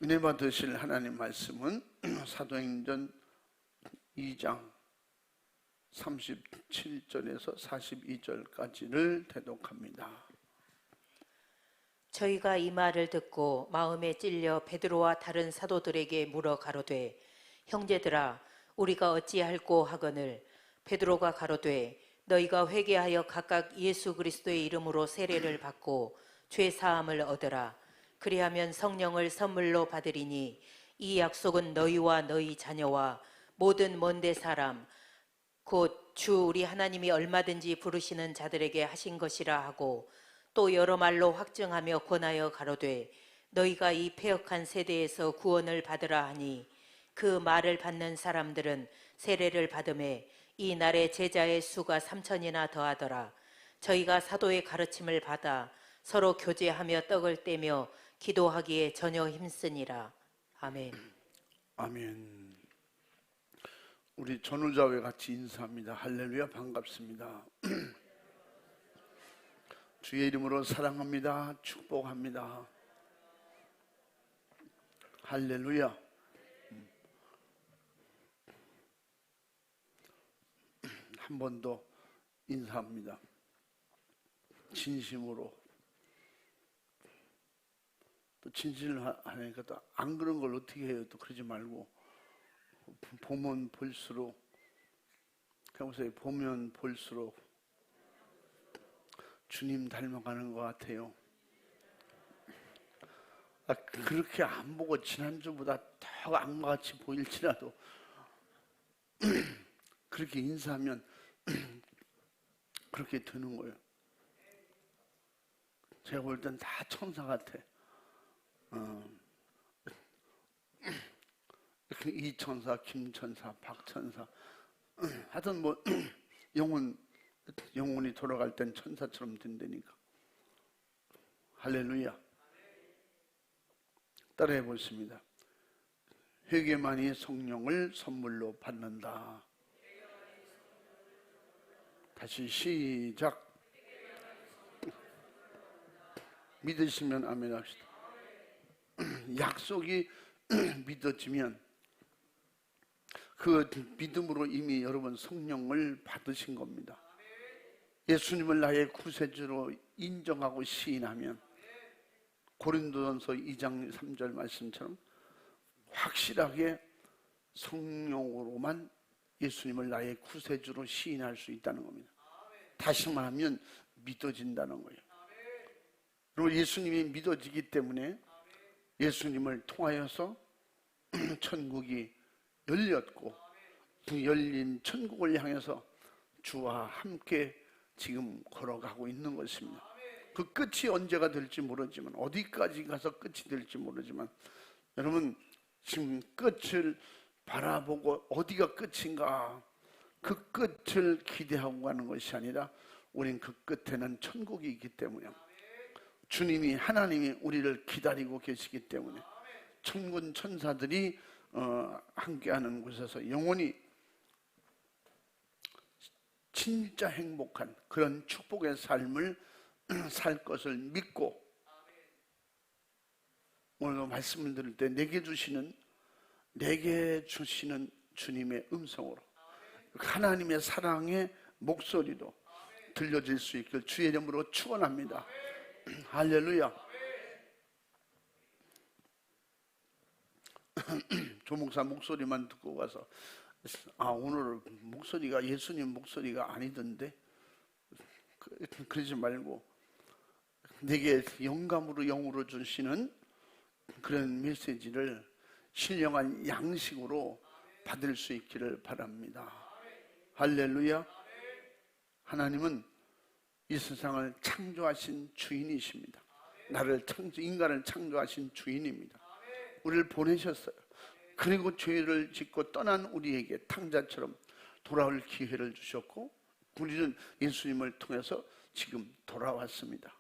은혜 받으실 하나님 말씀은 사도행전 2장 37절에서 42절까지를 대독합니다. 저희가 이 말을 듣고 마음에 찔려 베드로와 다른 사도들에게 물어 가로되, 형제들아, 우리가 어찌할꼬 하거늘. 베드로가 가로되, 너희가 회개하여 각각 예수 그리스도의 이름으로 세례를 받고 죄 사함을 얻으라. 그리하면 성령을 선물로 받으리니 이 약속은 너희와 너희 자녀와 모든 먼데 사람 곧 주 우리 하나님이 얼마든지 부르시는 자들에게 하신 것이라 하고, 또 여러 말로 확증하며 권하여 가로되, 너희가 이 패역한 세대에서 구원을 받으라 하니, 그 말을 받는 사람들은 세례를 받음에 이 날에 제자의 수가 3,000이나 더하더라. 저희가 사도의 가르침을 받아 서로 교제하며 떡을 떼며 기도하기에 전혀 힘쓰니라. 아멘. 아멘. 우리 전우자와 같이 인사합니다. 할렐루야, 반갑습니다. 주의 이름으로 사랑합니다. 축복합니다. 할렐루야. 한 번 더 인사합니다. 진심으로. 또 진실을 하니까 또 안 그런 걸 어떻게 해요? 또 그러지 말고 보면 볼수록, 평소에 보면 볼수록 주님 닮아가는 것 같아요. 그렇게 안 보고 지난주보다 더 악마같이 보일지라도 그렇게 인사하면 그렇게 되는 거예요. 제가 볼 땐 다 천사 같아. 이천사, 김천사, 박천사, 하여튼 뭐 영혼이 돌아갈 땐 천사처럼 된다니까. 할렐루야. 따라해 보겠습니다. 회개만이 성령을 선물로 받는다. 다시 시작. 믿으시면 아멘 합시다. 약속이 믿어지면 그 믿음으로 이미 여러분 성령을 받으신 겁니다. 예수님을 나의 구세주로 인정하고 시인하면 고린도전서 2장 3절 말씀처럼 확실하게 성령으로만 예수님을 나의 구세주로 시인할 수 있다는 겁니다. 다시 말하면 믿어진다는 거예요. 그리고 예수님이 믿어지기 때문에 예수님을 통하여서 천국이 열렸고, 그 열린 천국을 향해서 주와 함께 지금 걸어가고 있는 것입니다. 그 끝이 언제가 될지 모르지만, 어디까지 가서 끝이 될지 모르지만, 여러분 지금 끝을 바라보고 어디가 끝인가, 그 끝을 기대하고 가는 것이 아니라 우린 그 끝에는 천국이 있기 때문에, 주님이 하나님이 우리를 기다리고 계시기 때문에 천군 천사들이 함께하는 곳에서 영원히 진짜 행복한 그런 축복의 삶을 살 것을 믿고, 오늘 말씀을 들을 때 내게 주시는 주님의 음성으로, 하나님의 사랑의 목소리도 들려질 수 있길 주의 이름으로 축원합니다. 할렐루야. 조목사 목소리만 듣고 가서 오늘 목소리가 예수님 목소리가 아니던데, 그러지 말고 내게 영감으로 영으로 주시는 그런 메시지를 신령한 양식으로 받을 수 있기를 바랍니다. 할렐루야. 하나님은 이 세상을 창조하신 주인이십니다. 인간을 창조하신 주인입니다. 우리를 보내셨어요. 그리고 죄를 짓고 떠난 우리에게 탕자처럼 돌아올 기회를 주셨고, 우리는 예수님을 통해서 지금 돌아왔습니다.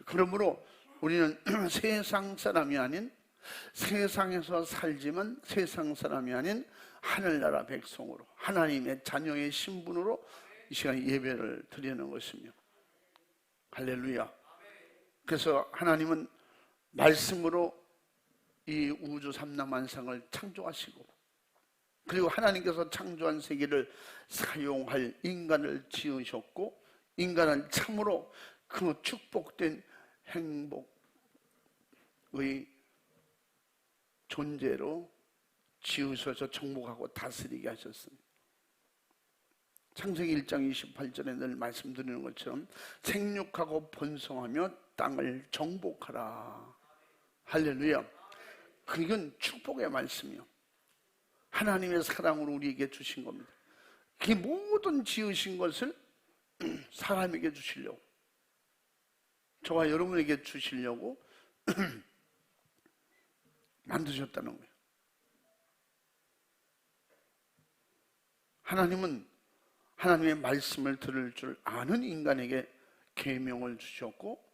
그러므로 우리는 세상 사람이 아닌, 세상에서 살지만 세상 사람이 아닌 하늘나라 백성으로, 하나님의 자녀의 신분으로 이 시간 예배를 드리는 것이며, 할렐루야. 그래서 하나님은 말씀으로 이 우주 삼라만상을 창조하시고, 그리고 하나님께서 창조한 세계를 사용할 인간을 지으셨고, 인간은 참으로 그 축복된 행복의 존재로 지으셔서 정복하고 다스리게 하셨습니다. 창세기 1장 28절에 늘 말씀드리는 것처럼 생육하고 번성하며 땅을 정복하라. 할렐루야. 그건 축복의 말씀이요, 하나님의 사랑으로 우리에게 주신 겁니다. 그 모든 지으신 것을 사람에게 주시려고, 저와 여러분에게 주시려고 만드셨다는 거예요. 하나님은 하나님의 말씀을 들을 줄 아는 인간에게 계명을 주셨고,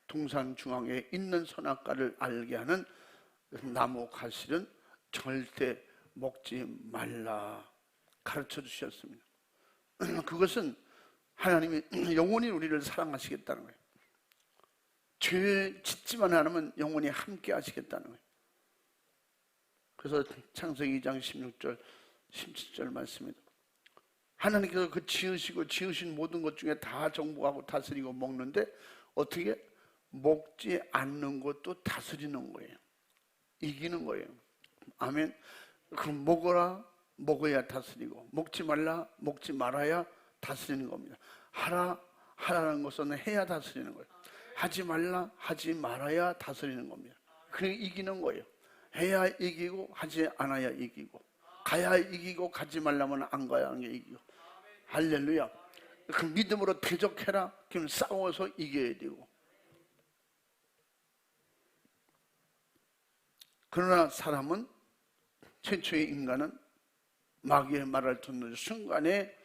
동산 중앙에 있는 선악과를 알게 하는 나무 과실은 절대 먹지 말라 가르쳐 주셨습니다. 그것은 하나님이 영원히 우리를 사랑하시겠다는 거예요. 죄 짓지만 않으면 영원히 함께 하시겠다는 거예요. 그래서 창세기 2장 16절 17절 말씀입니다. 하나님께서 그 지으신 모든 것 중에 다 정복하고 다스리고 먹는데, 어떻게 먹지 않는 것도 다스리는 거예요. 이기는 거예요. 아멘. 그럼 먹어야 다스리고, 먹지 말아야 다스리는 겁니다. 하라는 것은 해야 다스리는 거예요. 하지 말아야 다스리는 겁니다. 그게 이기는 거예요. 해야 이기고, 하지 않아야 이기고, 가야 이기고, 가지 말라면 안 가야 하는 게 이기고. 할렐루야. 그 믿음으로 대적해라. 그럼 싸워서 이겨야 되고. 그러나 사람은, 최초의 인간은 마귀의 말을 듣는 순간에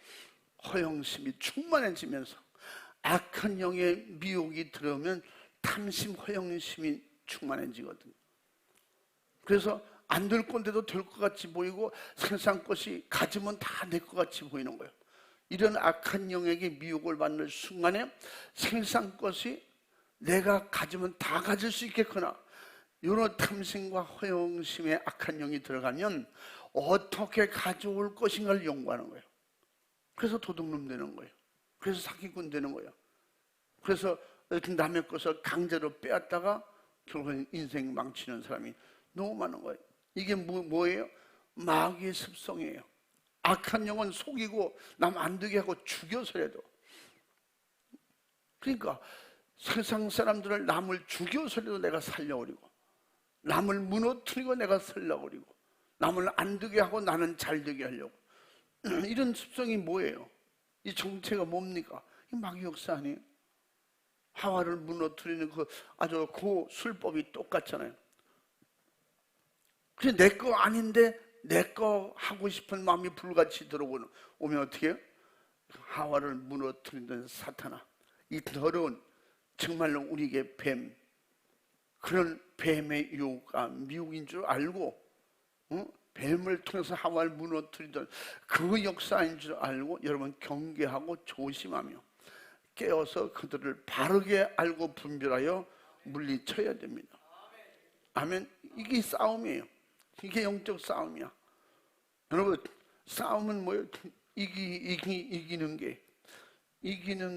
허영심이 충만해지면서 악한 영의 미혹이 들어오면 탐심, 허영심이 충만해지거든요. 그래서 안 될 건데도 될 것 같이 보이고, 세상 것이 가지면 다 내 것 같이 보이는 거예요. 이런 악한 영에게 미혹을 받는 순간에 세상 것이 내가 가지면 다 가질 수 있겠구나, 이런 탐심과 허영심의 악한 영이 들어가면 어떻게 가져올 것인가를 연구하는 거예요. 그래서 도둑놈 되는 거예요. 그래서 사기꾼 되는 거예요. 그래서 남의 것을 강제로 빼앗다가 결국은 인생 망치는 사람이 너무 많은 거예요. 이게 뭐예요? 마귀의 습성이에요. 악한 영은 속이고 남 안 되게 하고 죽여서라도. 그러니까 세상 사람들을 남을 죽여서라도 내가 살려버리고, 남을 무너뜨리고 내가 살려버리고, 남을 안 되게 하고 나는 잘 되게 하려고. 이런 습성이 뭐예요? 이 정체가 뭡니까? 이 마귀 역사 아니에요? 하와를 무너뜨리는 아주 그 술법이 똑같잖아요. 그냥 내 거 아닌데 내 거 하고 싶은 마음이 불같이 들어오면 어떻게 해요? 하와를 무너뜨리는 사탄아, 이 더러운, 정말로 우리에게 그런 뱀의 유혹과 미혹인 줄 알고, 뱀을 통해서 하와를 무너뜨리던 그 역사인 줄 알고 여러분 경계하고 조심하며 깨어서 그들을 바르게 알고 분별하여 물리쳐야 됩니다. 아멘. 이게 싸움이에요. 이게 영적 싸움이야. 여러분, 싸움은 뭐예요? 이기는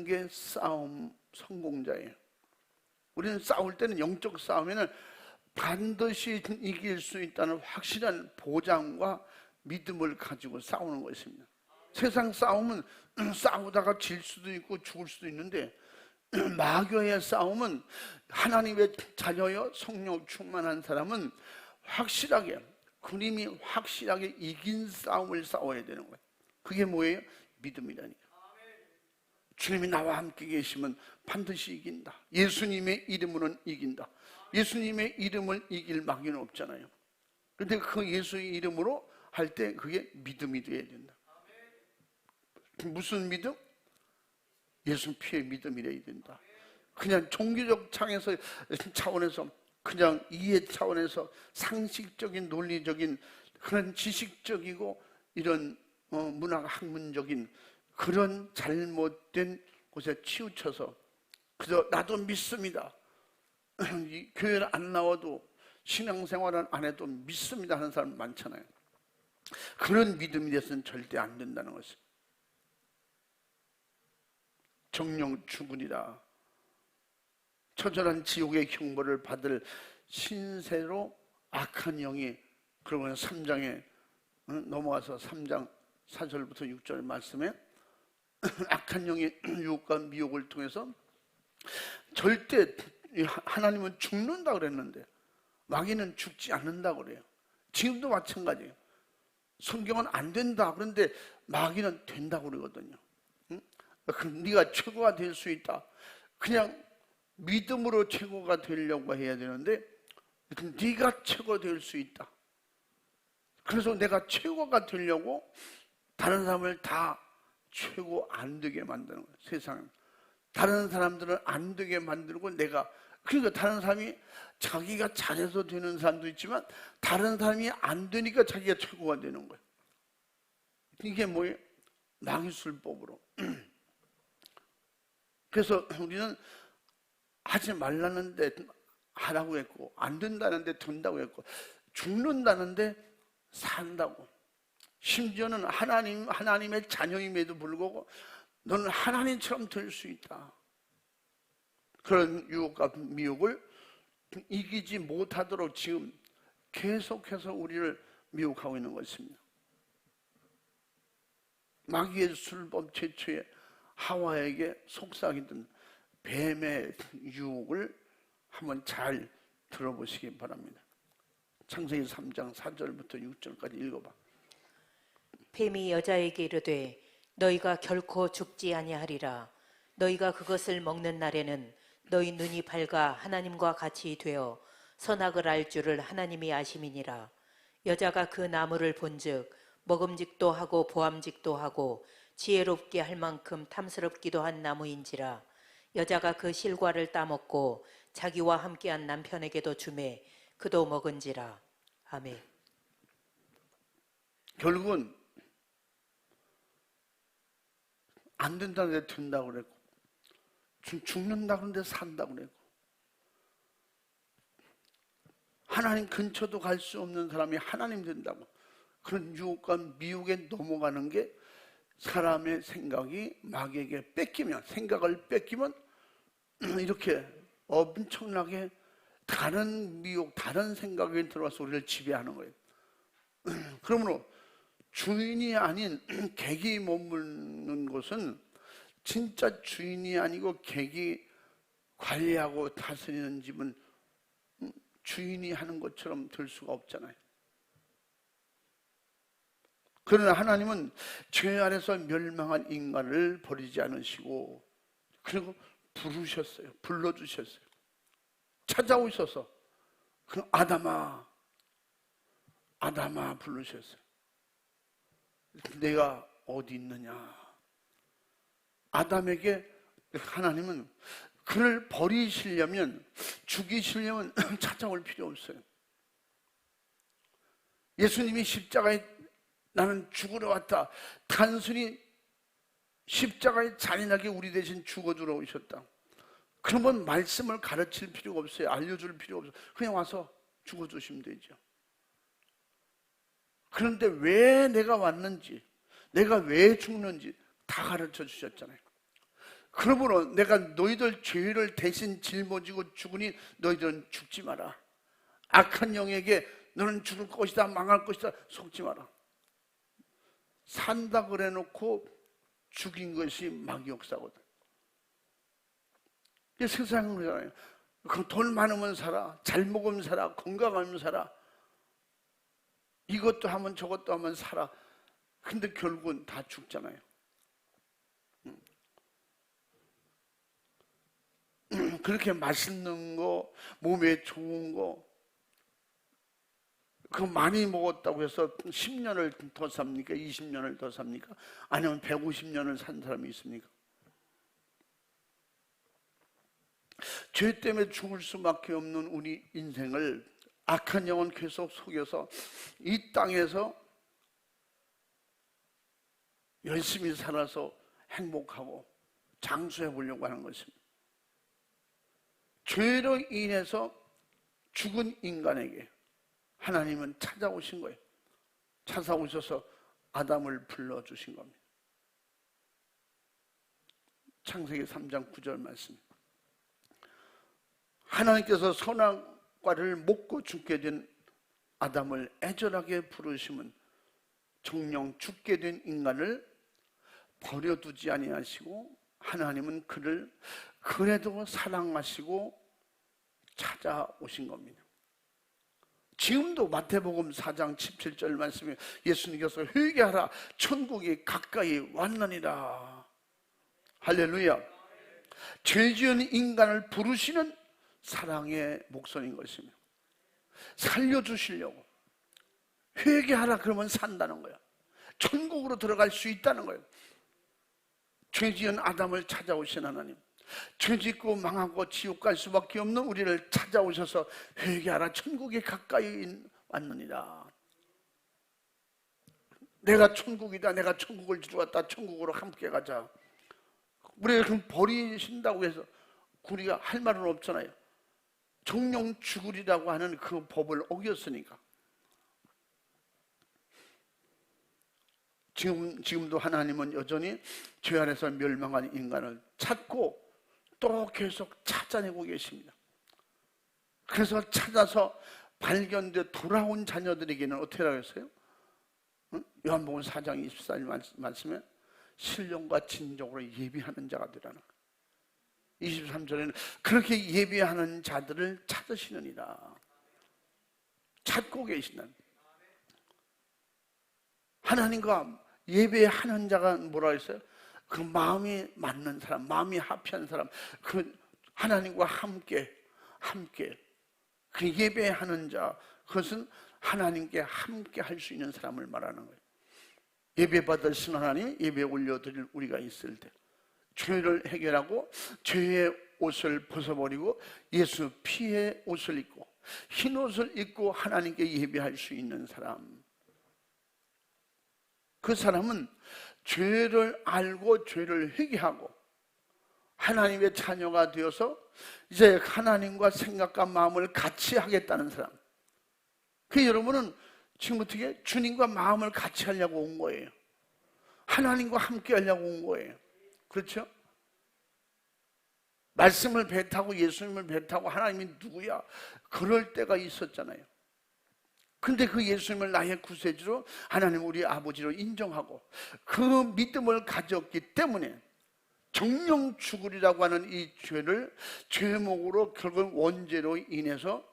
게 싸움 성공자예요. 우리는 싸울 때는, 영적 싸움에는 반드시 이길 수 있다는 확실한 보장과 믿음을 가지고 싸우는 것입니다. 세상 싸움은 싸우다가 질 수도 있고 죽을 수도 있는데, 마귀의 싸움은 하나님의 자녀여 성령 충만한 사람은 확실하게, 그림이 확실하게 이긴 싸움을 싸워야 되는 거예요. 그게 뭐예요? 믿음이라니까. 주님이 나와 함께 계시면 반드시 이긴다. 예수님의 이름으로는 이긴다. 예수님의 이름을 이길 마귀는 없잖아요. 그런데 그 예수의 이름으로 할 때 그게 믿음이 돼야 된다. 무슨 믿음? 예수 피의 믿음이래야 된다. 그냥 종교적 차원에서, 그냥 이해 차원에서 상식적인 논리적인 그런 지식적이고 이런 문학 학문적인 그런 잘못된 곳에 치우쳐서 그저 나도 믿습니다, 교회를 안 나와도 신앙생활은 안 해도 믿습니다 하는 사람 많잖아요. 그런 믿음이 돼서는 절대 안 된다는 것입니다. 정령 죽으리라. 처절한 지옥의 형벌을 받을 신세로 악한 영이, 그러면 3장에 넘어가서 3장 4절부터 6절 말씀에 악한 영의 유혹과 미혹을 통해서 절대 하나님은 죽는다 그랬는데 마귀는 죽지 않는다 그래요. 지금도 마찬가지예요. 성경은 안 된다 그런데 마귀는 된다고 그러거든요. 네가 최고가 될 수 있다. 그냥 믿음으로 최고가 되려고 해야 되는데 네가 최고 될 수 있다. 그래서 내가 최고가 되려고 다른 사람을 다 최고 안 되게 만드는 거예요. 세상은 다른 사람들은 안 되게 만들고 내가, 그러니까 다른 사람이 자기가 잘해서 되는 사람도 있지만 다른 사람이 안 되니까 자기가 최고가 되는 거예요. 이게 뭐예요? 마귀술법으로. 그래서 우리는 하지 말라는데 하라고 했고, 안 된다는데 된다고 했고, 죽는다는데 산다고. 심지어는 하나님의 자녀임에도 불구하고 너는 하나님처럼 될 수 있다. 그런 유혹과 미혹을 이기지 못하도록 지금 계속해서 우리를 미혹하고 있는 것입니다. 마귀의 술법 최초에 하와에게 속삭이던 뱀의 유혹을 한번 잘 들어보시기 바랍니다. 창세기 3장 4절부터 6절까지 읽어봐. 뱀이 여자에게 이르되 너희가 결코 죽지 아니하리라. 너희가 그것을 먹는 날에는 너희 눈이 밝아 하나님과 같이 되어 선악을 알 줄을 하나님이 아심이니라. 여자가 그 나무를 본즉 먹음직도 하고 보암직도 하고 지혜롭게 할 만큼 탐스럽기도 한 나무인지라. 여자가 그 실과를 따먹고 자기와 함께한 남편에게도 주매 그도 먹은지라. 아멘. 결국은 안 된다는데 된다고 그랬고, 죽는다 그러는데 산다고 그랬고, 하나님 근처도 갈 수 없는 사람이 하나님 된다고. 그런 유혹과 미혹에 넘어가는 게 사람의 생각이 마귀에게 뺏기면, 생각을 뺏기면 이렇게 엄청나게 다른 미혹, 다른 생각이 들어와서 우리를 지배하는 거예요. 그러므로 주인이 아닌 객이 머무는 곳은 진짜 주인이 아니고 객이 관리하고 다스리는 집은 주인이 하는 것처럼 될 수가 없잖아요. 그러나 하나님은 죄 아래서 멸망한 인간을 버리지 않으시고, 그리고 부르셨어요. 불러주셨어요. 찾아오셔서 그 아담아, 아담아 부르셨어요. 내가 어디 있느냐. 아담에게 하나님은 그를 버리시려면, 죽이시려면 찾아올 필요 없어요. 예수님이 십자가에 나는 죽으러 왔다. 단순히 십자가에 잔인하게 우리 대신 죽어주러 오셨다. 그러면 말씀을 가르칠 필요가 없어요. 알려줄 필요 없어요. 그냥 와서 죽어주시면 되죠. 그런데 왜 내가 왔는지, 내가 왜 죽는지 다 가르쳐 주셨잖아요. 그러므로 내가 너희들 죄를 대신 짊어지고 죽으니 너희들은 죽지 마라. 악한 영에게 너는 죽을 것이다, 망할 것이다 속지 마라. 산다 그래 놓고 죽인 것이 마귀 역사거든. 이게 세상은 그러잖아요. 돈 많으면 살아, 잘 먹으면 살아, 건강하면 살아, 이것도 하면 저것도 하면 살아. 근데 결국은 다 죽잖아요. 그렇게 맛있는 거, 몸에 좋은 거, 그거 많이 먹었다고 해서 10년을 더 삽니까? 20년을 더 삽니까? 아니면 150년을 산 사람이 있습니까? 죄 때문에 죽을 수밖에 없는 우리 인생을 악한 영은 계속 속여서 이 땅에서 열심히 살아서 행복하고 장수해 보려고 하는 것입니다. 죄로 인해서 죽은 인간에게 하나님은 찾아오신 거예요. 찾아오셔서 아담을 불러주신 겁니다. 창세기 3장 9절 말씀. 하나님께서 선악과를 먹고 죽게 된 아담을 애절하게 부르심은 정령 죽게 된 인간을 버려두지 아니하시고 하나님은 그를 그래도 사랑하시고 찾아오신 겁니다. 지금도 마태복음 4장 17절 말씀에 예수님께서 회개하라 천국이 가까이 왔느니라. 할렐루야. 죄 지은 인간을 부르시는 사랑의 목소리인 것입니다. 살려주시려고. 회개하라 그러면 산다는 거야. 천국으로 들어갈 수 있다는 거예요. 죄 지은 아담을 찾아오신 하나님, 죄 짓고 망하고 지옥 갈 수밖에 없는 우리를 찾아오셔서 회개하라 천국이 가까이 왔느니라. 내가 천국이다, 내가 천국을 주러 왔다, 천국으로 함께 가자. 우리가 그럼 버리신다고 해서 우리가 할 말은 없잖아요. 정령 죽으리라고 하는 그 법을 어겼으니까. 지금도 하나님은 여전히 죄 안에서 멸망한 인간을 찾고 또 계속 찾아내고 계십니다. 그래서 찾아서 발견돼 돌아온 자녀들에게는 어떻게 하라고 했어요? 요한복음 4장 24절 말씀에 신령과 진정으로 예비하는 자가 되라는 거예요. 23절에는 그렇게 예비하는 자들을 찾으시느니라. 찾고 계신다는 거예요. 하나님과 예배하는 자가 뭐라 했어요? 그 마음이 맞는 사람, 마음이 합한 사람, 그 하나님과 함께 그 예배하는 자, 그것은 하나님께 함께 할 수 있는 사람을 말하는 거예요. 예배 받으신 하나님, 예배 올려드릴 우리가 있을 때 죄를 해결하고 죄의 옷을 벗어버리고 예수 피의 옷을 입고 흰 옷을 입고 하나님께 예배할 수 있는 사람, 그 사람은 죄를 알고 죄를 회개하고 하나님의 자녀가 되어서 이제 하나님과 생각과 마음을 같이 하겠다는 사람. 그 여러분은 지금 어떻게 주님과 마음을 같이 하려고 온 거예요. 하나님과 함께 하려고 온 거예요. 그렇죠? 말씀을 배타고 예수님을 배타고 하나님이 누구야? 그럴 때가 있었잖아요. 근데 그 예수님을 나의 구세주로 하나님 우리 아버지로 인정하고 그 믿음을 가졌기 때문에 정령 죽으리라고 하는 이 죄를 죄목으로 결국 원죄로 인해서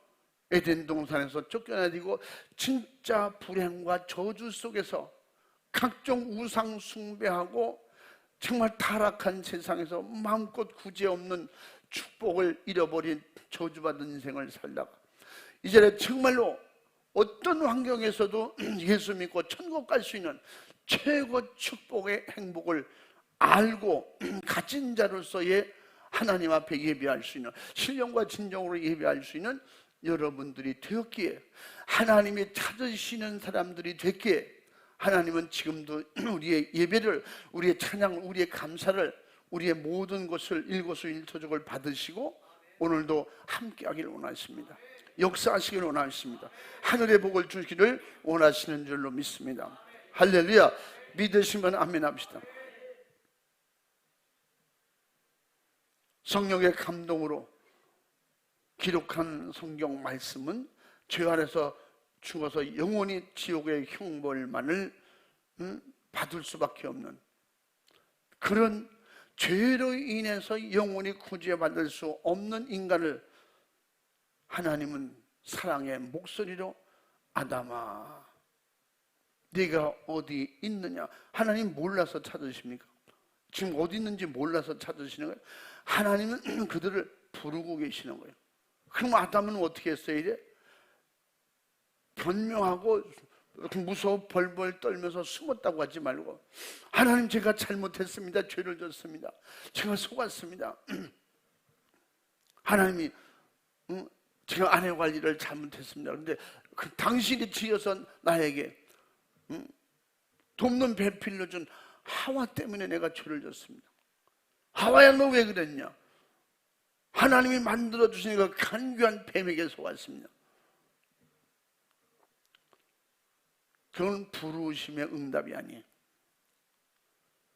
에덴 동산에서 쫓겨나지고 진짜 불행과 저주 속에서 각종 우상 숭배하고 정말 타락한 세상에서 마음껏 구제없는 축복을 잃어버린 저주받은 인생을 살다가 이제는 정말로 어떤 환경에서도 예수 믿고 천국 갈 수 있는 최고 축복의 행복을 알고 가진 자로서의 하나님 앞에 예배할 수 있는 신령과 진정으로 예배할 수 있는 여러분들이 되었기에 하나님이 찾으시는 사람들이 됐기에 하나님은 지금도 우리의 예배를, 우리의 찬양을, 우리의 감사를, 우리의 모든 것을 일거수일투족을 받으시고 오늘도 함께하기를 원하십니다. 역사하시기를 원하십니다. 하늘의 복을 주시기를 원하시는 줄로 믿습니다. 할렐루야. 믿으시면 아멘 합시다. 성령의 감동으로 기록한 성경 말씀은 죄 아래서 죽어서 영원히 지옥의 형벌만을 받을 수밖에 없는 그런 죄로 인해서 영원히 구제받을 수 없는 인간을 하나님은 사랑의 목소리로 아담아 네가 어디 있느냐. 하나님 몰라서 찾으십니까? 지금 어디 있는지 몰라서 찾으시는 거예요. 하나님은 그들을 부르고 계시는 거예요. 그럼 아담은 어떻게 했어요? 이제 변명하고 무서워 벌벌 떨면서 숨었다고 하지 말고 하나님 제가 잘못했습니다. 죄를 졌습니다. 제가 속았습니다. 하나님이 제가 아내 관리를 잘못했습니다. 그런데 당신이 지어서 나에게 돕는 배필로 준 하와 때문에 내가 죄를 졌습니다. 하와야 너 왜 그랬냐? 하나님이 만들어 주신 그 간교한 뱀에게 속았습니다. 그건 부르심의 응답이 아니에요.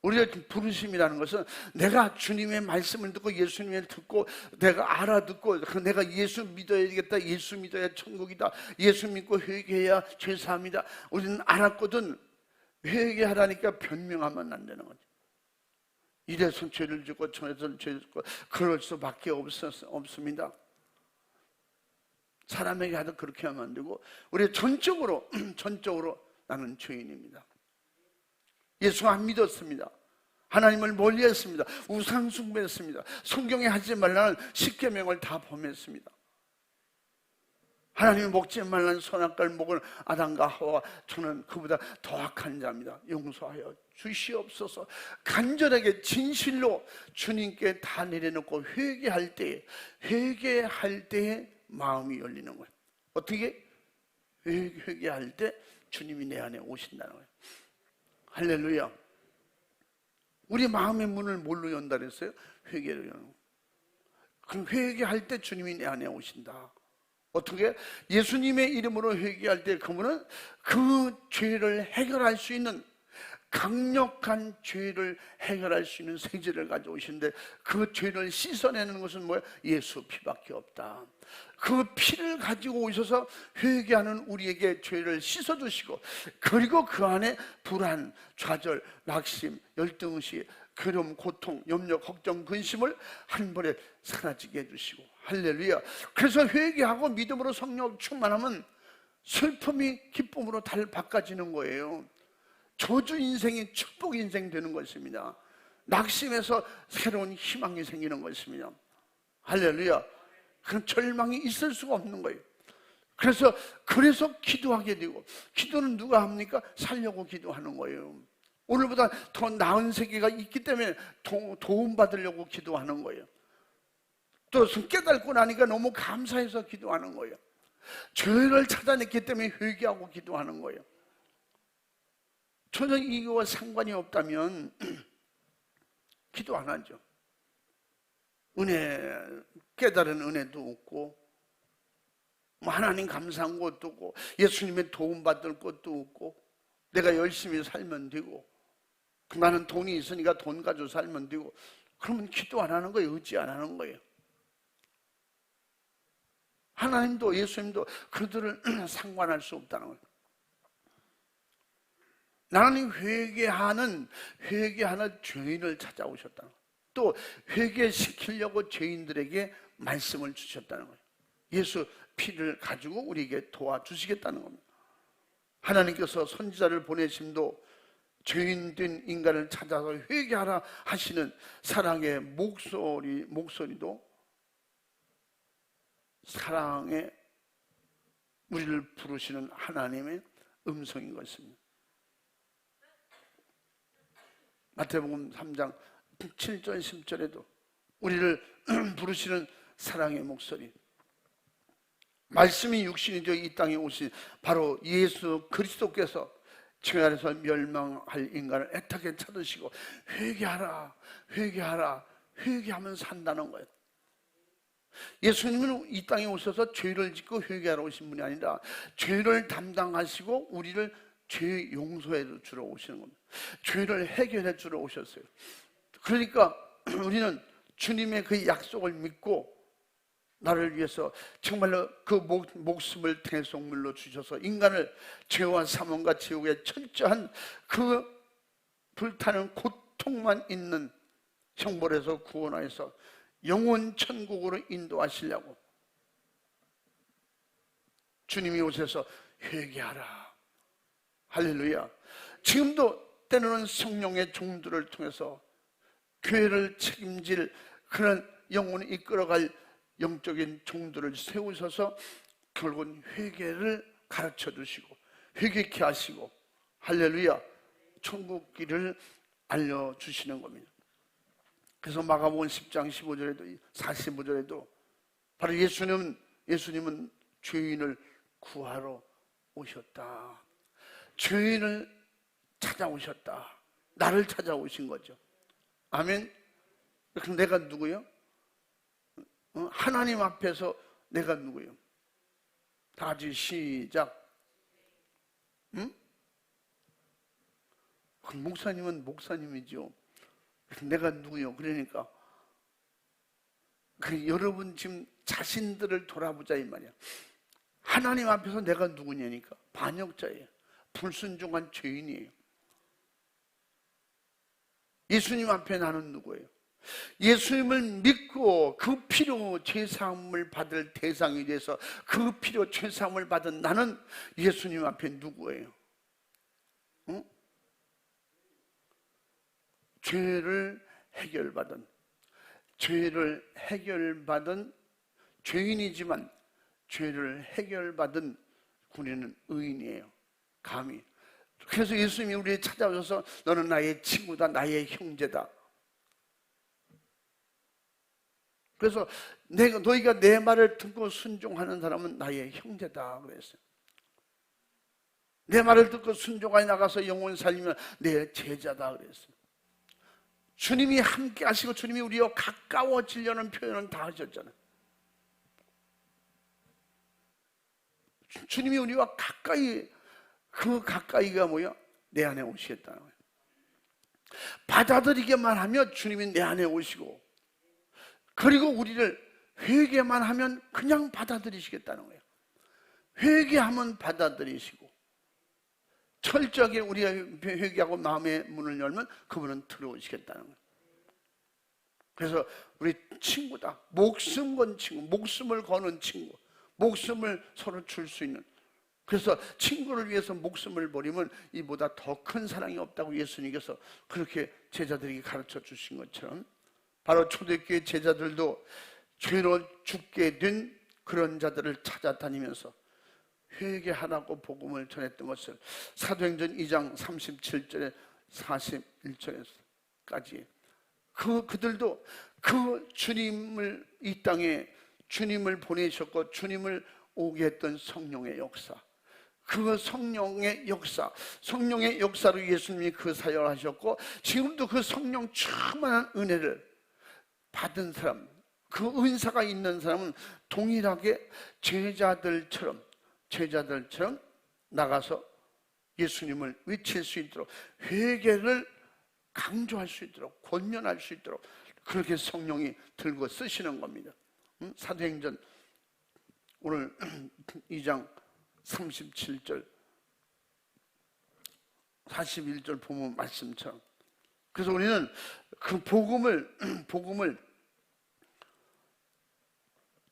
우리가 부르심이라는 것은 내가 주님의 말씀을 듣고 예수님을 듣고 내가 알아듣고 내가 예수 믿어야 되겠다, 예수 믿어야 천국이다, 예수 믿고 회개해야 죄사함이다. 우리는 알았거든. 회개하라니까 변명하면 안 되는 거죠. 이래서 죄를 짓고 저래서 죄를 짓고 그럴 수밖에 없습니다. 사람에게 하도 그렇게 하면 안 되고 우리 전적으로 나는 죄인입니다. 예수 안 믿었습니다. 하나님을 멀리했습니다. 우상 숭배했습니다. 성경에 하지 말라는 10계명을 다 범했습니다. 하나님이 먹지 말라는 선악과를 먹은 아담과 하와, 저는 그보다 더 악한 자입니다. 용서하여 주시옵소서. 간절하게 진실로 주님께 다 내려놓고 회개할 때에 마음이 열리는 거예요. 어떻게? 회개할 때 주님이 내 안에 오신다는 거예요. 할렐루야. 우리 마음의 문을 뭘로 연다 그랬어요? 회개로 여는 거예요. 그럼 회개할 때 주님이 내 안에 오신다. 어떻게? 예수님의 이름으로 회개할 때 그분은 그 죄를 해결할 수 있는, 강력한 죄를 해결할 수 있는 생지를 가져오시는데 그 죄를 씻어내는 것은 뭐예요? 예수 피밖에 없다. 그 피를 가지고 오셔서 회개하는 우리에게 죄를 씻어주시고, 그리고 그 안에 불안, 좌절, 낙심, 열등의식, 괴로움, 고통, 염려, 걱정, 근심을 한 번에 사라지게 해주시고, 할렐루야. 그래서 회개하고 믿음으로 성령 충만하면 슬픔이 기쁨으로 바꿔지는 거예요. 저주 인생이 축복 인생 되는 것입니다. 낙심에서 새로운 희망이 생기는 것입니다. 할렐루야. 그런 절망이 있을 수가 없는 거예요. 그래서 기도하게 되고, 기도는 누가 합니까? 살려고 기도하는 거예요. 오늘보다 더 나은 세계가 있기 때문에 도움받으려고 기도하는 거예요. 또 깨닫고 나니까 너무 감사해서 기도하는 거예요. 죄를 찾아냈기 때문에 회개하고 기도하는 거예요. 전혀 이거와 상관이 없다면 기도 안 하죠. 깨달은 은혜도 없고, 하나님 감사한 것도 없고, 예수님의 도움받을 것도 없고, 내가 열심히 살면 되고, 나는 돈이 있으니까 돈 가지고 살면 되고, 그러면 기도 안 하는 거예요. 의지 안 하는 거예요. 하나님도 예수님도 그들을 상관할 수 없다는 거예요. 나는 회개하는 죄인을 찾아오셨다는 거예요. 또 회개시키려고 죄인들에게 말씀을 주셨다는 거예요. 예수 피를 가지고 우리에게 도와주시겠다는 겁니다. 하나님께서 선지자를 보내심도 죄인된 인간을 찾아서 회개하라 하시는 사랑의 목소리도 사랑의 우리를 부르시는 하나님의 음성인 것입니다. 마태복음 3장 7절 10절에도 우리를 부르시는 사랑의 목소리, 말씀이 육신이 되어 이 땅에 오신 바로 예수 그리스도께서 죄 아래서 멸망할 인간을 애타게 찾으시고 회개하라, 회개하면 산다는 거예요. 예수님은 이 땅에 오셔서 죄를 짓고 회개하러 오신 분이 아니라 죄를 담당하시고 우리를 죄 용서해 주러 오시는 겁니다. 죄를 해결해 주러 오셨어요. 그러니까 우리는 주님의 그 약속을 믿고 나를 위해서 정말로 그 목숨을 대속물로 주셔서 인간을 죄와 사망과 지옥의 철저한 그 불타는 고통만 있는 형벌에서 구원하여서 영원 천국으로 인도하시려고 주님이 오셔서 회개하라. 할렐루야. 지금도 때로는 성령의 종들을 통해서 교회를 책임질 그런 영혼을 이끌어갈 영적인 종들을 세우셔서 결국은 회개를 가르쳐 주시고 회개케 하시고, 할렐루야, 천국 길을 알려주시는 겁니다. 그래서 마가복음 10장 15절에도 45절에도 바로 예수님은 죄인을 구하러 오셨다. 죄인을 찾아오셨다. 나를 찾아오신 거죠. 아멘. 그럼 내가 누구요? 하나님 앞에서 내가 누구예요? 다 같이 시작. 응? 목사님은 목사님이죠. 내가 누구요? 그러니까 여러분 지금 자신들을 돌아보자 이 말이야. 하나님 앞에서 내가 누구냐니까 반역자예요. 불순종한 죄인이에요. 예수님 앞에 나는 누구예요? 예수님을 믿고 그 피로 죄사함을 받을 대상이 돼서 그 피로 죄사함을 받은 나는 예수님 앞에 누구예요? 응? 죄를 해결받은 죄인이지만 죄를 해결받은 우리는 의인이에요. 감히. 그래서 예수님이 우리를 찾아오셔서 너는 나의 친구다, 나의 형제다. 그래서 너희가 내 말을 듣고 순종하는 사람은 나의 형제다 그랬어요. 내 말을 듣고 순종하여 나가서 영원 살리면 내 제자다 그랬어요. 주님이 함께 하시고 주님이 우리와 가까워지려는 표현은 다 하셨잖아요. 주님이 우리와 가까이, 그 가까이가 뭐야? 내 안에 오시겠다는 거예요. 받아들이기만 하면 주님이 내 안에 오시고, 그리고 우리를 회개만 하면 그냥 받아들이시겠다는 거예요. 회개하면 받아들이시고, 철저하게 우리가 회개하고 마음의 문을 열면 그분은 들어오시겠다는 거예요. 그래서 우리 친구다. 목숨 건 친구, 목숨을 거는 친구, 목숨을 서로 줄 수 있는. 그래서 친구를 위해서 목숨을 버리면 이보다 더 큰 사랑이 없다고 예수님께서 그렇게 제자들에게 가르쳐 주신 것처럼, 바로 초대교회 제자들도 죄로 죽게 된 그런 자들을 찾아다니면서 회개하라고 복음을 전했던 것을 사도행전 2장 37절에 41절까지 그들도 그 주님을 이 땅에 주님을 보내셨고 주님을 오게 했던 성령의 역사, 그 성령의 역사로 예수님이 그 사역을 하셨고, 지금도 그 성령 충만한 은혜를 받은 사람, 그 은사가 있는 사람은 동일하게 제자들처럼 나가서 예수님을 외칠 수 있도록, 회개를 강조할 수 있도록, 권면할 수 있도록 그렇게 성령이 들고 쓰시는 겁니다. 사도행전 오늘 2장 37절 41절 보면 말씀처럼, 그래서 우리는 그 복음을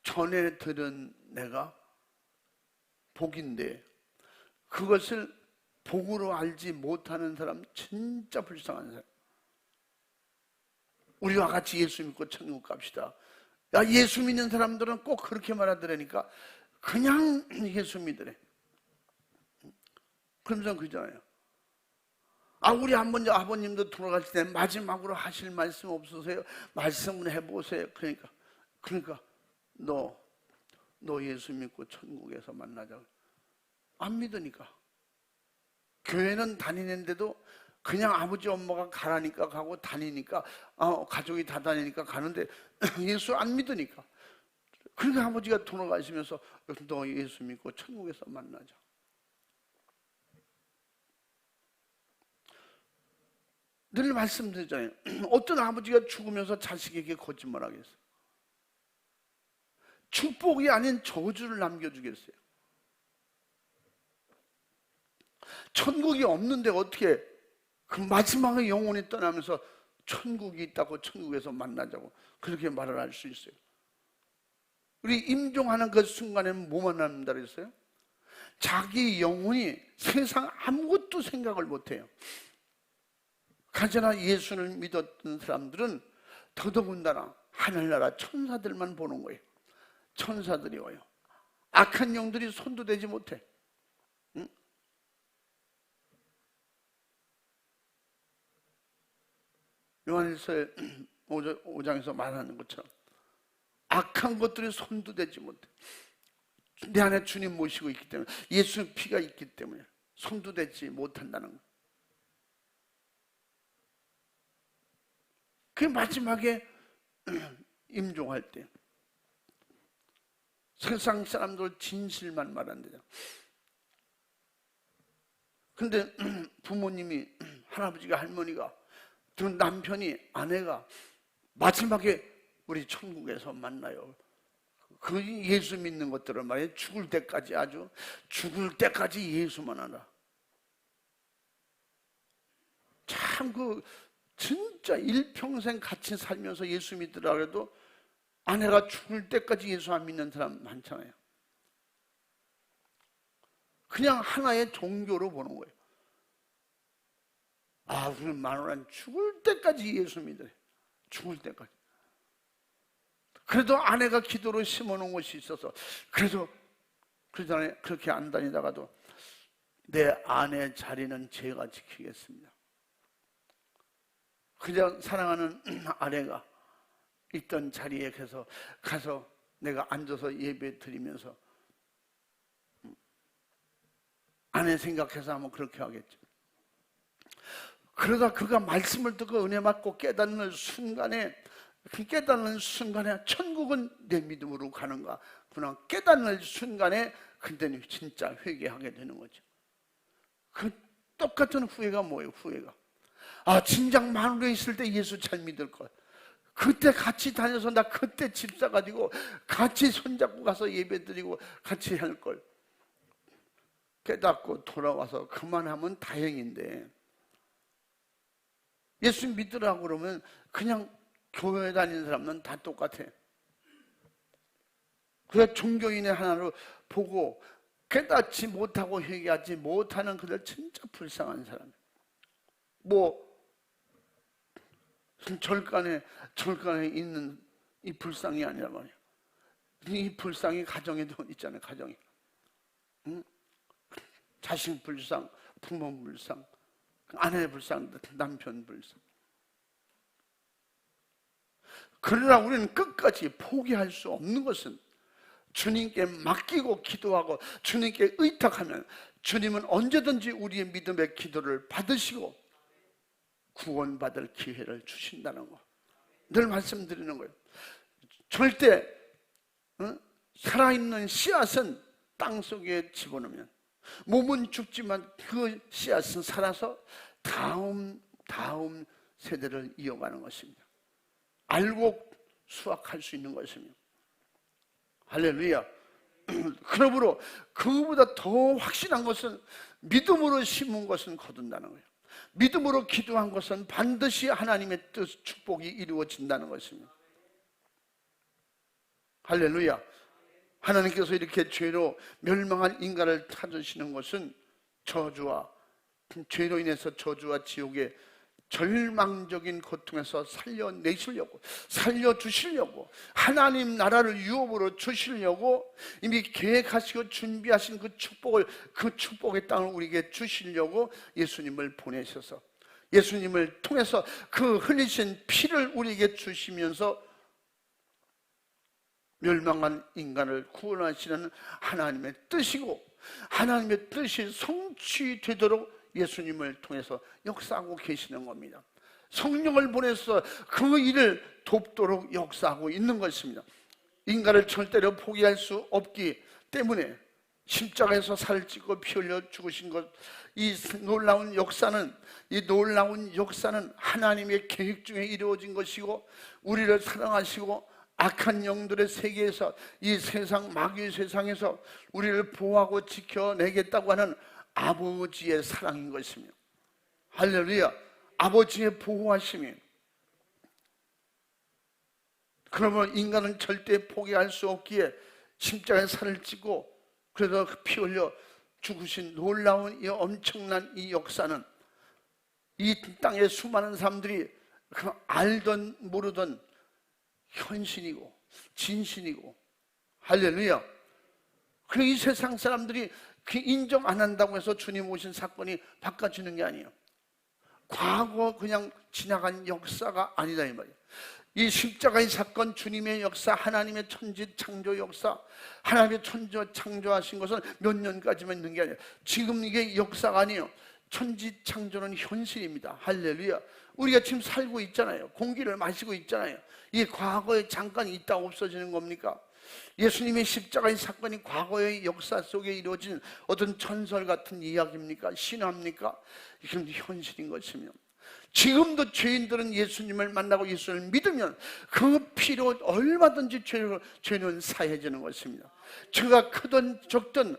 전해 들은 내가 복인데, 그것을 복으로 알지 못하는 사람 진짜 불쌍한 사람. 우리와 같이 예수 믿고 천국 갑시다. 야, 예수 믿는 사람들은 꼭 그렇게 말하더라니까 그냥 예수 믿으래. 그러면서 그잖아요. 우리 아버님도 돌아가실 때 마지막으로 하실 말씀 없으세요? 말씀을 해보세요. 그러니까 너 예수 믿고 천국에서 만나자. 안 믿으니까. 교회는 다니는데도 그냥 아버지 엄마가 가라니까 가고, 다니니까 가족이 다 다니니까 가는데 예수 안 믿으니까. 그러니까 아버지가 돌아가시면서 너 예수 믿고 천국에서 만나자. 늘 말씀드리잖아요. 어떤 아버지가 죽으면서 자식에게 거짓말하겠어요? 축복이 아닌 저주를 남겨주겠어요? 천국이 없는데 어떻게 그 마지막에 영혼이 떠나면서 천국이 있다고, 천국에서 만나자고 그렇게 말을 할 수 있어요? 우리 임종하는 그 순간에는 뭐만 남는다 그랬어요? 자기 영혼이 세상 아무것도 생각을 못해요. 가져나 예수를 믿었던 사람들은 더더군다나 하늘나라 천사들만 보는 거예요. 천사들이 와요. 악한 영들이 손도 대지 못해. 응? 요한일서 5장에서 말하는 것처럼 악한 것들이 손도 대지 못해. 내 안에 주님 모시고 있기 때문에, 예수의 피가 있기 때문에 손도 대지 못한다는 거. 그 마지막에 임종할 때 세상 사람들 진실만 말한대요. 근데 부모님이, 할아버지가, 할머니가, 또 남편이, 아내가 마지막에 우리 천국에서 만나요. 그 예수 믿는 것들을 말이에요. 죽을 때까지, 아주 죽을 때까지 예수만 하라. 참 진짜 일평생 같이 살면서 예수 믿으라 해도 아내가 죽을 때까지 예수 안 믿는 사람 많잖아요. 그냥 하나의 종교로 보는 거예요. 아, 우리는 마누라는 죽을 때까지 예수 믿어요. 죽을 때까지. 그래도 아내가 기도로 심어놓은 것이 있어서, 그래도 그러잖아요. 그렇게 안 다니다가도 내 아내 자리는 제가 지키겠습니다. 그냥 사랑하는 아내가 있던 자리에 가서 내가 앉아서 예배 드리면서 아내 생각해서 하면 그렇게 하겠죠. 그러다 그가 말씀을 듣고 은혜 받고 깨닫는 순간에, 그 깨닫는 순간에 천국은 내 믿음으로 가는가 구나 깨닫는 순간에 그때는 진짜 회개하게 되는 거죠. 그 똑같은 후회가 뭐예요? 후회가, 아, 진작 마누라 있을 때 예수 잘 믿을 걸, 그때 같이 다녀서 나 그때 집 사가지고 같이 손잡고 가서 예배드리고 같이 할 걸, 깨닫고 돌아와서 그만하면 다행인데, 예수 믿으라고 그러면 그냥 교회 다니는 사람은 다 똑같아. 그냥 종교인의 하나로 보고 깨닫지 못하고 회개하지 못하는 그들 진짜 불쌍한 사람. 절간에 있는 이 불쌍이 아니란 말이야. 이 불쌍이 가정에도 있잖아요. 가정에, 응? 자식 불쌍, 부모 불쌍, 아내 불쌍, 남편 불쌍. 그러나 우리는 끝까지 포기할 수 없는 것은 주님께 맡기고 기도하고 주님께 의탁하면 주님은 언제든지 우리의 믿음의 기도를 받으시고 구원받을 기회를 주신다는 거 늘 말씀드리는 거예요. 절대 살아있는 씨앗은 땅속에 집어넣으면 몸은 죽지만 그 씨앗은 살아서 다음 세대를 이어가는 것입니다. 알고 수확할 수 있는 것입니다. 할렐루야. 그러므로 그보다 더 확실한 것은 믿음으로 심은 것은 거둔다는 거예요. 믿음으로 기도한 것은 반드시 하나님의 뜻, 축복이 이루어진다는 것입니다. 할렐루야. 하나님께서 이렇게 죄로 멸망한 인간을 찾으시는 것은 죄로 인해서 저주와 지옥의 절망적인 고통에서 살려주시려고 하나님 나라를 유업으로 주시려고 이미 계획하시고 준비하신 그 축복의 땅을 우리에게 주시려고 예수님을 보내셔서, 예수님을 통해서 그 흘리신 피를 우리에게 주시면서 멸망한 인간을 구원하시는 하나님의 뜻이고, 하나님의 뜻이 성취되도록 예수님을 통해서 역사하고 계시는 겁니다. 성령을 보내서 그 일을 돕도록 역사하고 있는 것입니다. 인간을 절대로 포기할 수 없기 때문에 십자가에서 살을 찢고 피 흘려 죽으신 것, 이 놀라운 역사는 하나님의 계획 중에 이루어진 것이고, 우리를 사랑하시고 악한 영들의 세계에서, 이 세상 마귀의 세상에서 우리를 보호하고 지켜내겠다고 하는 아버지의 사랑인 것입니다. 할렐루야. 아버지의 보호하심이. 그러면 인간은 절대 포기할 수 없기에 십자가에 살을 찌고 그래서 피 흘려 죽으신 놀라운 이 엄청난 이 역사는 이 땅의 수많은 사람들이 알던 모르던 현신이고 진신이고, 할렐루야. 그리고 이 세상 사람들이 인정 안 한다고 해서 주님 오신 사건이 바꿔지는 게 아니에요. 과거 그냥 지나간 역사가 아니다 이 말이에요. 이 십자가의 사건, 주님의 역사, 하나님의 천지 창조 역사, 하나님의 천지 창조하신 것은 몇 년까지만 있는 게 아니에요. 지금 이게 역사가 아니에요. 천지 창조는 현실입니다. 할렐루야. 우리가 지금 살고 있잖아요. 공기를 마시고 있잖아요. 이 과거에 잠깐 있다 없어지는 겁니까? 예수님의 십자가의 사건이 과거의 역사 속에 이루어진 어떤 전설 같은 이야기입니까? 신화입니까? 이건 현실인 것이며, 지금도 죄인들은 예수님을 만나고 예수를 믿으면 그 피로 얼마든지 죄는 사해지는 것입니다. 죄가 크든 적든,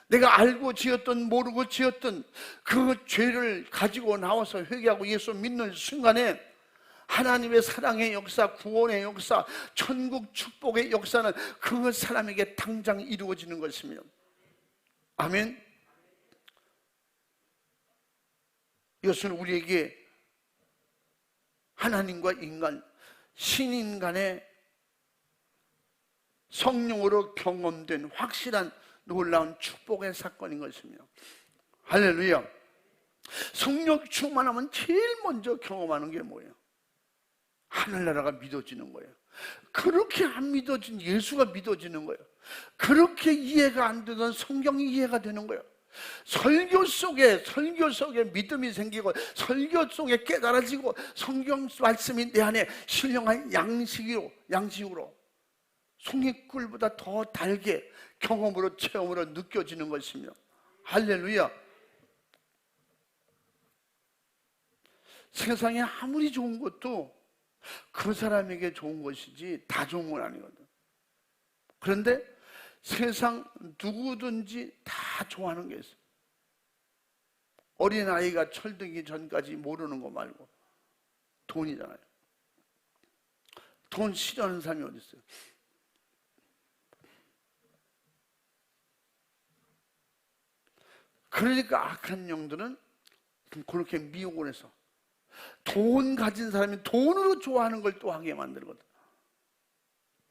내가 알고 지었든 모르고 지었든 그 죄를 가지고 나와서 회개하고 예수 믿는 순간에 하나님의 사랑의 역사, 구원의 역사, 천국 축복의 역사는 그 사람에게 당장 이루어지는 것입니다. 아멘. 이것은 우리에게 하나님과 인간, 신인 간의 성령으로 경험된 확실한 놀라운 축복의 사건인 것입니다. 할렐루야. 성령 충만하면 제일 먼저 경험하는 게 뭐예요? 하늘나라가 믿어지는 거예요. 그렇게 안 믿어진 예수가 믿어지는 거예요. 그렇게 이해가 안 되던 성경이 이해가 되는 거예요. 설교 속에 믿음이 생기고, 설교 속에 깨달아지고, 성경 말씀이 내 안에 신령한 양식으로 송이꿀보다 더 달게 경험으로, 체험으로 느껴지는 것이며, 할렐루야. 세상에 아무리 좋은 것도 그 사람에게 좋은 것이지 다 좋은 건 아니거든. 그런데 세상 누구든지 다 좋아하는 게 있어요. 어린아이가 철들기 전까지 모르는 거 말고 돈이잖아요. 돈 싫어하는 사람이 어디 있어요? 그러니까 악한 영들은 그렇게 미혹을 해서 돈 가진 사람이 돈으로 좋아하는 걸 또 하게 만들거든.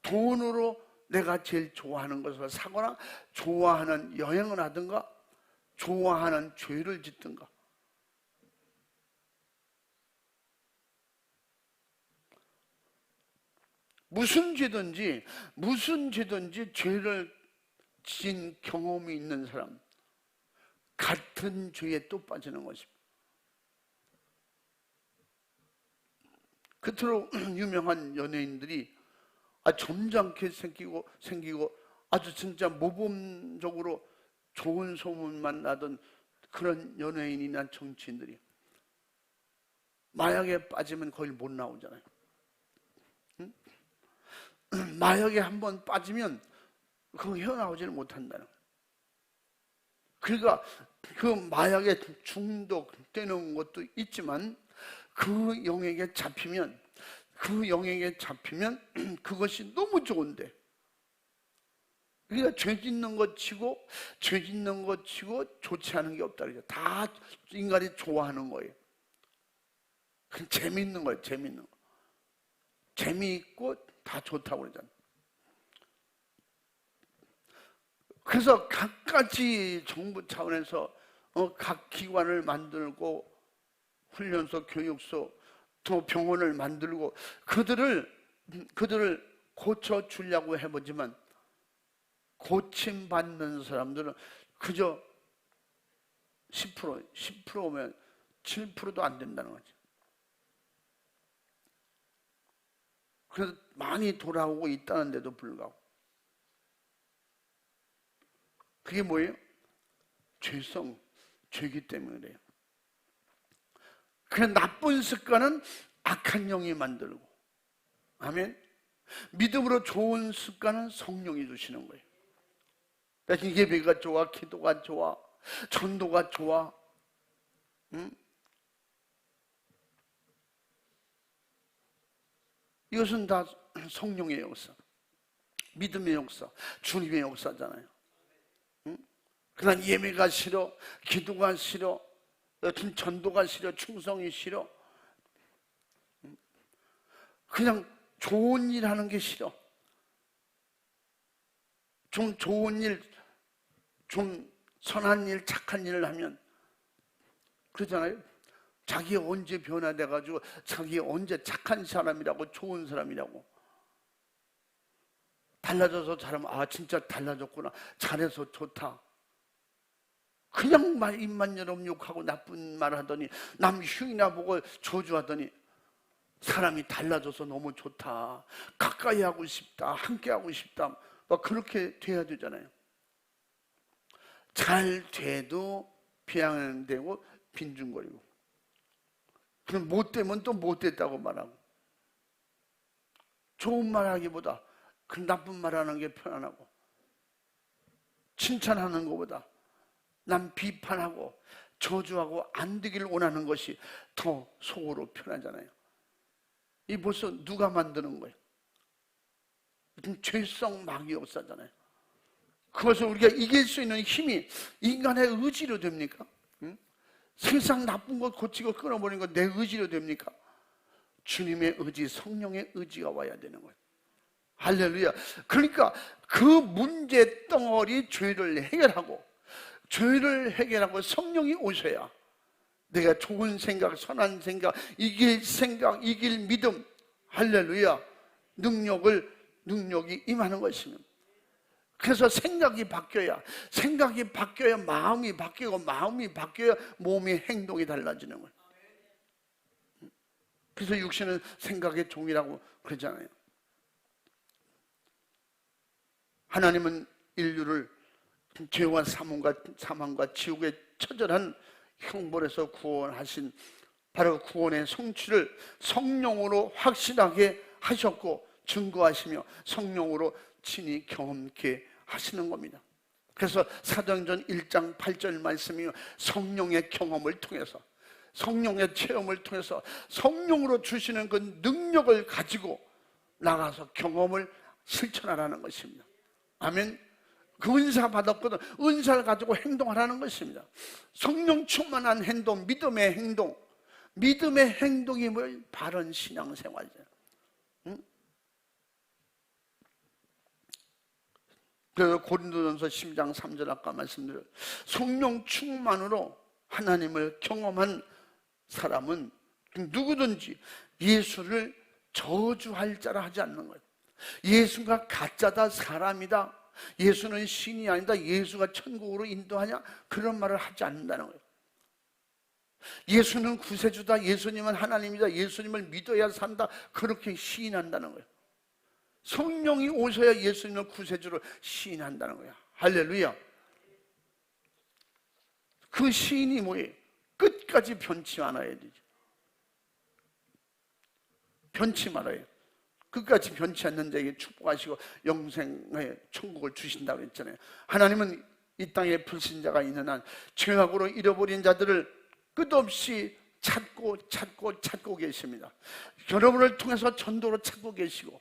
돈으로 내가 제일 좋아하는 것을 사거나, 좋아하는 여행을 하든가, 좋아하는 죄를 짓든가. 무슨 죄든지 죄를 지은 경험이 있는 사람, 같은 죄에 또 빠지는 것입니다. 그토록 유명한 연예인들이 점잖게 생기고 아주 진짜 모범적으로 좋은 소문만 나던 그런 연예인이나 정치인들이 마약에 빠지면 거의 못 나오잖아요. 응? 마약에 한번 빠지면 그거 헤어나오지를 못한다는 거예요. 그러니까 그 마약에 중독되는 것도 있지만 그 영역에 잡히면 그것이 너무 좋은데, 그러니까 죄 짓는 것 치고 좋지 않은 게 없다 그러죠. 다 인간이 좋아하는 거예요. 그냥 재미있는 거예요. 재미있고 다 좋다고 그러잖아요. 그래서 각가지 정부 차원에서 각 기관을 만들고, 훈련소, 교육소, 또 병원을 만들고 그들을 고쳐주려고 해보지만 고침받는 사람들은 그저 10%면 7%도 안 된다는 거죠. 그래서 많이 돌아오고 있다는데도 불구하고, 그게 뭐예요? 죄기 때문에 그래요. 그 나쁜 습관은 악한 영이 만들고, 아멘. 믿음으로 좋은 습관은 성령이 주시는 거예요. 예배가 좋아, 기도가 좋아, 전도가 좋아, 이것은 다 성령의 역사, 믿음의 역사, 주님의 역사잖아요. 그러나 예배가 싫어, 기도가 싫어, 여튼 전도가 싫어, 충성이 싫어, 그냥 좋은 일 하는 게 싫어. 좀 좋은 일, 좀 선한 일, 착한 일을 하면 그러잖아요. 자기 언제 변화돼가지고 자기 언제 착한 사람이라고, 좋은 사람이라고 달라져서 잘하면 진짜 달라졌구나, 잘해서 좋다. 그냥 입만 열으면 욕하고 나쁜 말 하더니, 남 흉이나 보고 저주하더니 사람이 달라져서 너무 좋다, 가까이 하고 싶다, 함께 하고 싶다, 그렇게 돼야 되잖아요. 잘 돼도 비아냥대고 빈중거리고, 그럼 못 되면 또 못 됐다고 말하고, 좋은 말 하기보다 그 나쁜 말 하는 게 편안하고, 칭찬하는 것보다 남 비판하고 저주하고 안 되길 원하는 것이 더 속으로 편하잖아요. 이 벌써 누가 만드는 거예요? 죄성 마귀 역사잖아요. 그것을 우리가 이길 수 있는 힘이 인간의 의지로 됩니까? 응? 세상 나쁜 것 고치고 끊어버리는 것 내 의지로 됩니까? 주님의 의지, 성령의 의지가 와야 되는 거예요. 할렐루야. 그러니까 그 문제 덩어리 죄를 해결하고, 죄를 해결하고 성령이 오셔야 내가 좋은 생각, 선한 생각, 이길 믿음, 할렐루야, 능력이 임하는 것입니다. 그래서 생각이 바뀌어야 마음이 바뀌고, 마음이 바뀌어야 몸의 행동이 달라지는 거예요. 그래서 육신은 생각의 종이라고 그러잖아요. 하나님은 인류를 죄와 사망과 지옥의 처절한 형벌에서 구원하신 바로 구원의 성취를 성령으로 확실하게 하셨고 증거하시며 성령으로 친히 경험케 하시는 겁니다. 그래서 사도행전 1장 8절 말씀이 성령의 경험을 통해서, 성령의 체험을 통해서 성령으로 주시는 그 능력을 가지고 나가서 경험을 실천하라는 것입니다. 아멘. 그 은사 받았거든. 은사를 가지고 행동하라는 것입니다. 성령 충만한 행동, 믿음의 행동. 믿음의 행동이 뭘? 바른 신앙생활이잖아요. 응? 그래서 고린도전서 10장 3절 아까 말씀드린 성령 충만으로 하나님을 경험한 사람은 누구든지 예수를 저주할 자라 하지 않는 거예요. 예수가 가짜다, 사람이다, 예수는 신이 아니다, 예수가 천국으로 인도하냐, 그런 말을 하지 않는다는 거예요. 예수는 구세주다, 예수님은 하나님이다, 예수님을 믿어야 산다, 그렇게 시인한다는 거예요. 성령이 오셔야 예수님을 구세주로 시인한다는 거예요. 할렐루야. 그 시인이 뭐예요? 끝까지 변치 말아야 되죠. 변치 말아요. 끝까지 변치 않는 자에게 축복하시고 영생의 천국을 주신다고 했잖아요. 하나님은 이 땅에 불신자가 있는 한 죄악으로 잃어버린 자들을 끝없이 찾고 계십니다. 여러분을 통해서 전도로 찾고 계시고,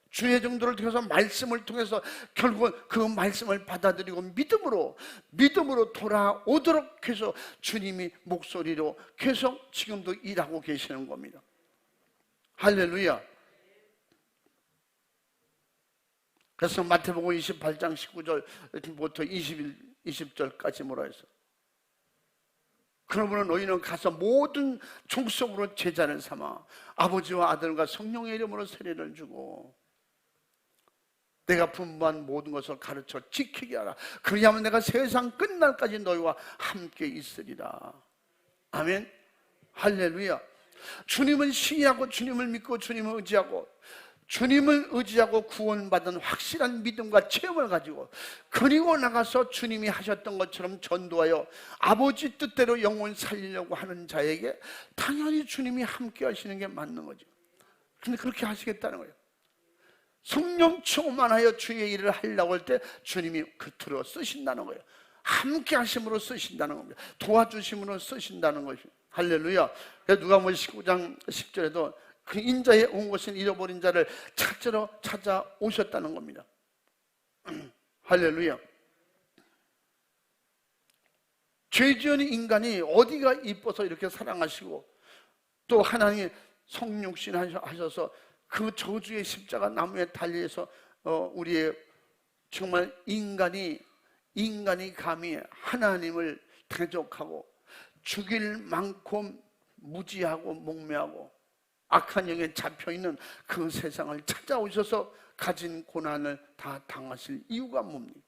주의 정도를 통해서 말씀을 통해서 결국은 그 말씀을 받아들이고 믿음으로 돌아오도록 해서 주님이 목소리로 계속 지금도 일하고 계시는 겁니다. 할렐루야. 그래서 마태복음 28장 19절부터 20절까지 뭐라 했어? 그러므로 너희는 가서 모든 족속으로 제자를 삼아 아버지와 아들과 성령의 이름으로 세례를 주고 내가 분부한 모든 것을 가르쳐 지키게 하라. 그리하면 내가 세상 끝날까지 너희와 함께 있으리라. 아멘. 할렐루야. 주님을 신뢰하고 주님을 믿고 주님을 의지하고 구원받은 확실한 믿음과 체험을 가지고, 그리고 나가서 주님이 하셨던 것처럼 전도하여 아버지 뜻대로 영혼 살리려고 하는 자에게 당연히 주님이 함께 하시는 게 맞는 거죠. 근데 그렇게 하시겠다는 거예요. 성령 충만하여 주의 일을 하려고 할 때 주님이 겉으로 쓰신다는 거예요. 함께 하심으로 쓰신다는 겁니다. 도와주심으로 쓰신다는 것이죠. 할렐루야. 그래서 누가복음 19장 10절에도 그 인자에 온 것은 잃어버린 자를 찾으러 찾아오셨다는 겁니다. 할렐루야. 죄 지은 인간이 어디가 이뻐서 이렇게 사랑하시고 또 하나님이 성육신 하셔서 그 저주의 십자가 나무에 달려서 우리의 정말 인간이 감히 하나님을 대적하고 죽일 만큼 무지하고 목매하고 악한 영에 잡혀있는 그 세상을 찾아오셔서 가진 고난을 다 당하실 이유가 뭡니까?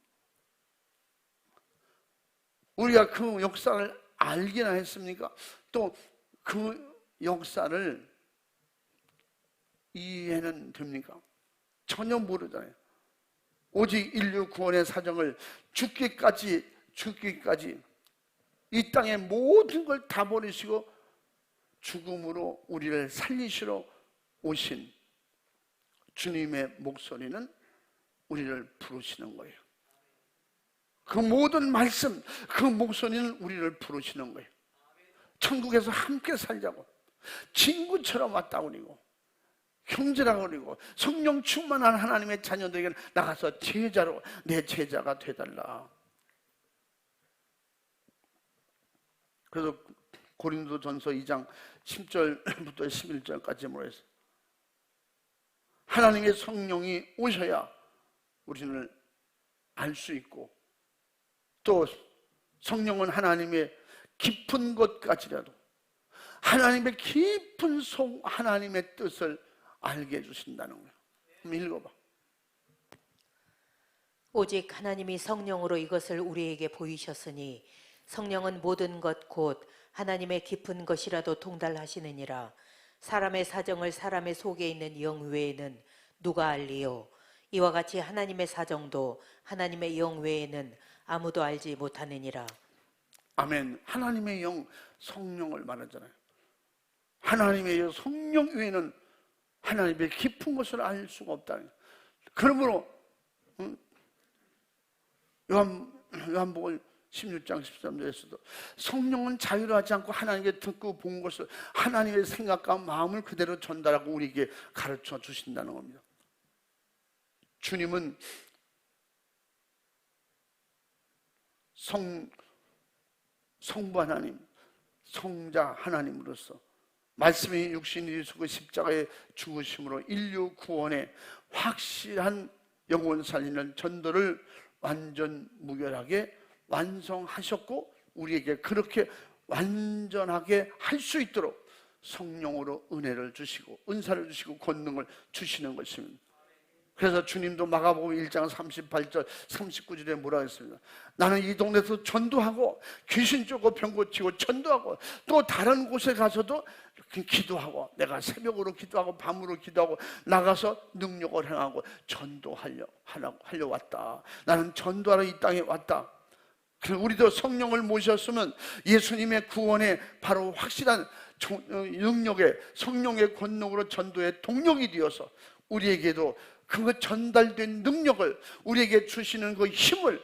우리가 그 역사를 알기나 했습니까? 또 그 역사를 이해는 됩니까? 전혀 모르잖아요. 오직 인류 구원의 사정을 죽기까지 이 땅의 모든 걸 다 버리시고 죽음으로 우리를 살리시러 오신 주님의 목소리는 우리를 부르시는 거예요. 그 모든 말씀, 그 목소리는 우리를 부르시는 거예요. 천국에서 함께 살자고, 친구처럼 왔다고 그러고, 형제라고 그러고, 성령 충만한 하나님의 자녀들에게 나가서 제자로, 내 제자가 되달라. 그래서 고린도전서 2장 10절부터 11절까지 뭐랬어요? 하나님의 성령이 오셔야 우리는 알 수 있고, 또 성령은 하나님의 깊은 것까지라도 하나님의 깊은 속 하나님의 뜻을 알게 해주신다는 거예요. 한번 읽어봐. 오직 하나님이 성령으로 이것을 우리에게 보이셨으니 성령은 모든 것 곧 하나님의 깊은 것이라도 통달하시느니라. 사람의 사정을 사람의 속에 있는 영 외에는 누가 알리요? 이와 같이 하나님의 사정도 하나님의 영 외에는 아무도 알지 못하느니라. 아멘. 하나님의 영, 성령을 말하잖아요. 하나님의 영, 성령 외에는 하나님의 깊은 것을 알 수가 없다. 그러므로 요한복음 16장 13절에서도 성령은 자유로 하지 않고 하나님께 듣고 본 것을 하나님의 생각과 마음을 그대로 전달하고 우리에게 가르쳐 주신다는 겁니다. 주님은 성부 하나님, 성자 하나님으로서 말씀이 육신이 되시고 십자가의 죽으심으로 인류 구원의 확실한 영혼 살리는 전도를 완전 무결하게 완성하셨고, 우리에게 그렇게 완전하게 할 수 있도록 성령으로 은혜를 주시고 은사를 주시고 권능을 주시는 것입니다. 그래서 주님도 마가복음 1장 38절 39절에 뭐라 했습니다. 나는 이 동네에서 전도하고 귀신 쫓고 병 고치고 전도하고 또 다른 곳에 가서도 기도하고, 내가 새벽으로 기도하고 밤으로 기도하고 나가서 능력을 행하고 전도하려 왔다. 나는 전도하러 이 땅에 왔다. 우리도 성령을 모셨으면 예수님의 구원에 바로 확실한 능력의 성령의 권능으로 전도의 동력이 되어서 우리에게도 그 전달된 능력을, 우리에게 주시는 그 힘을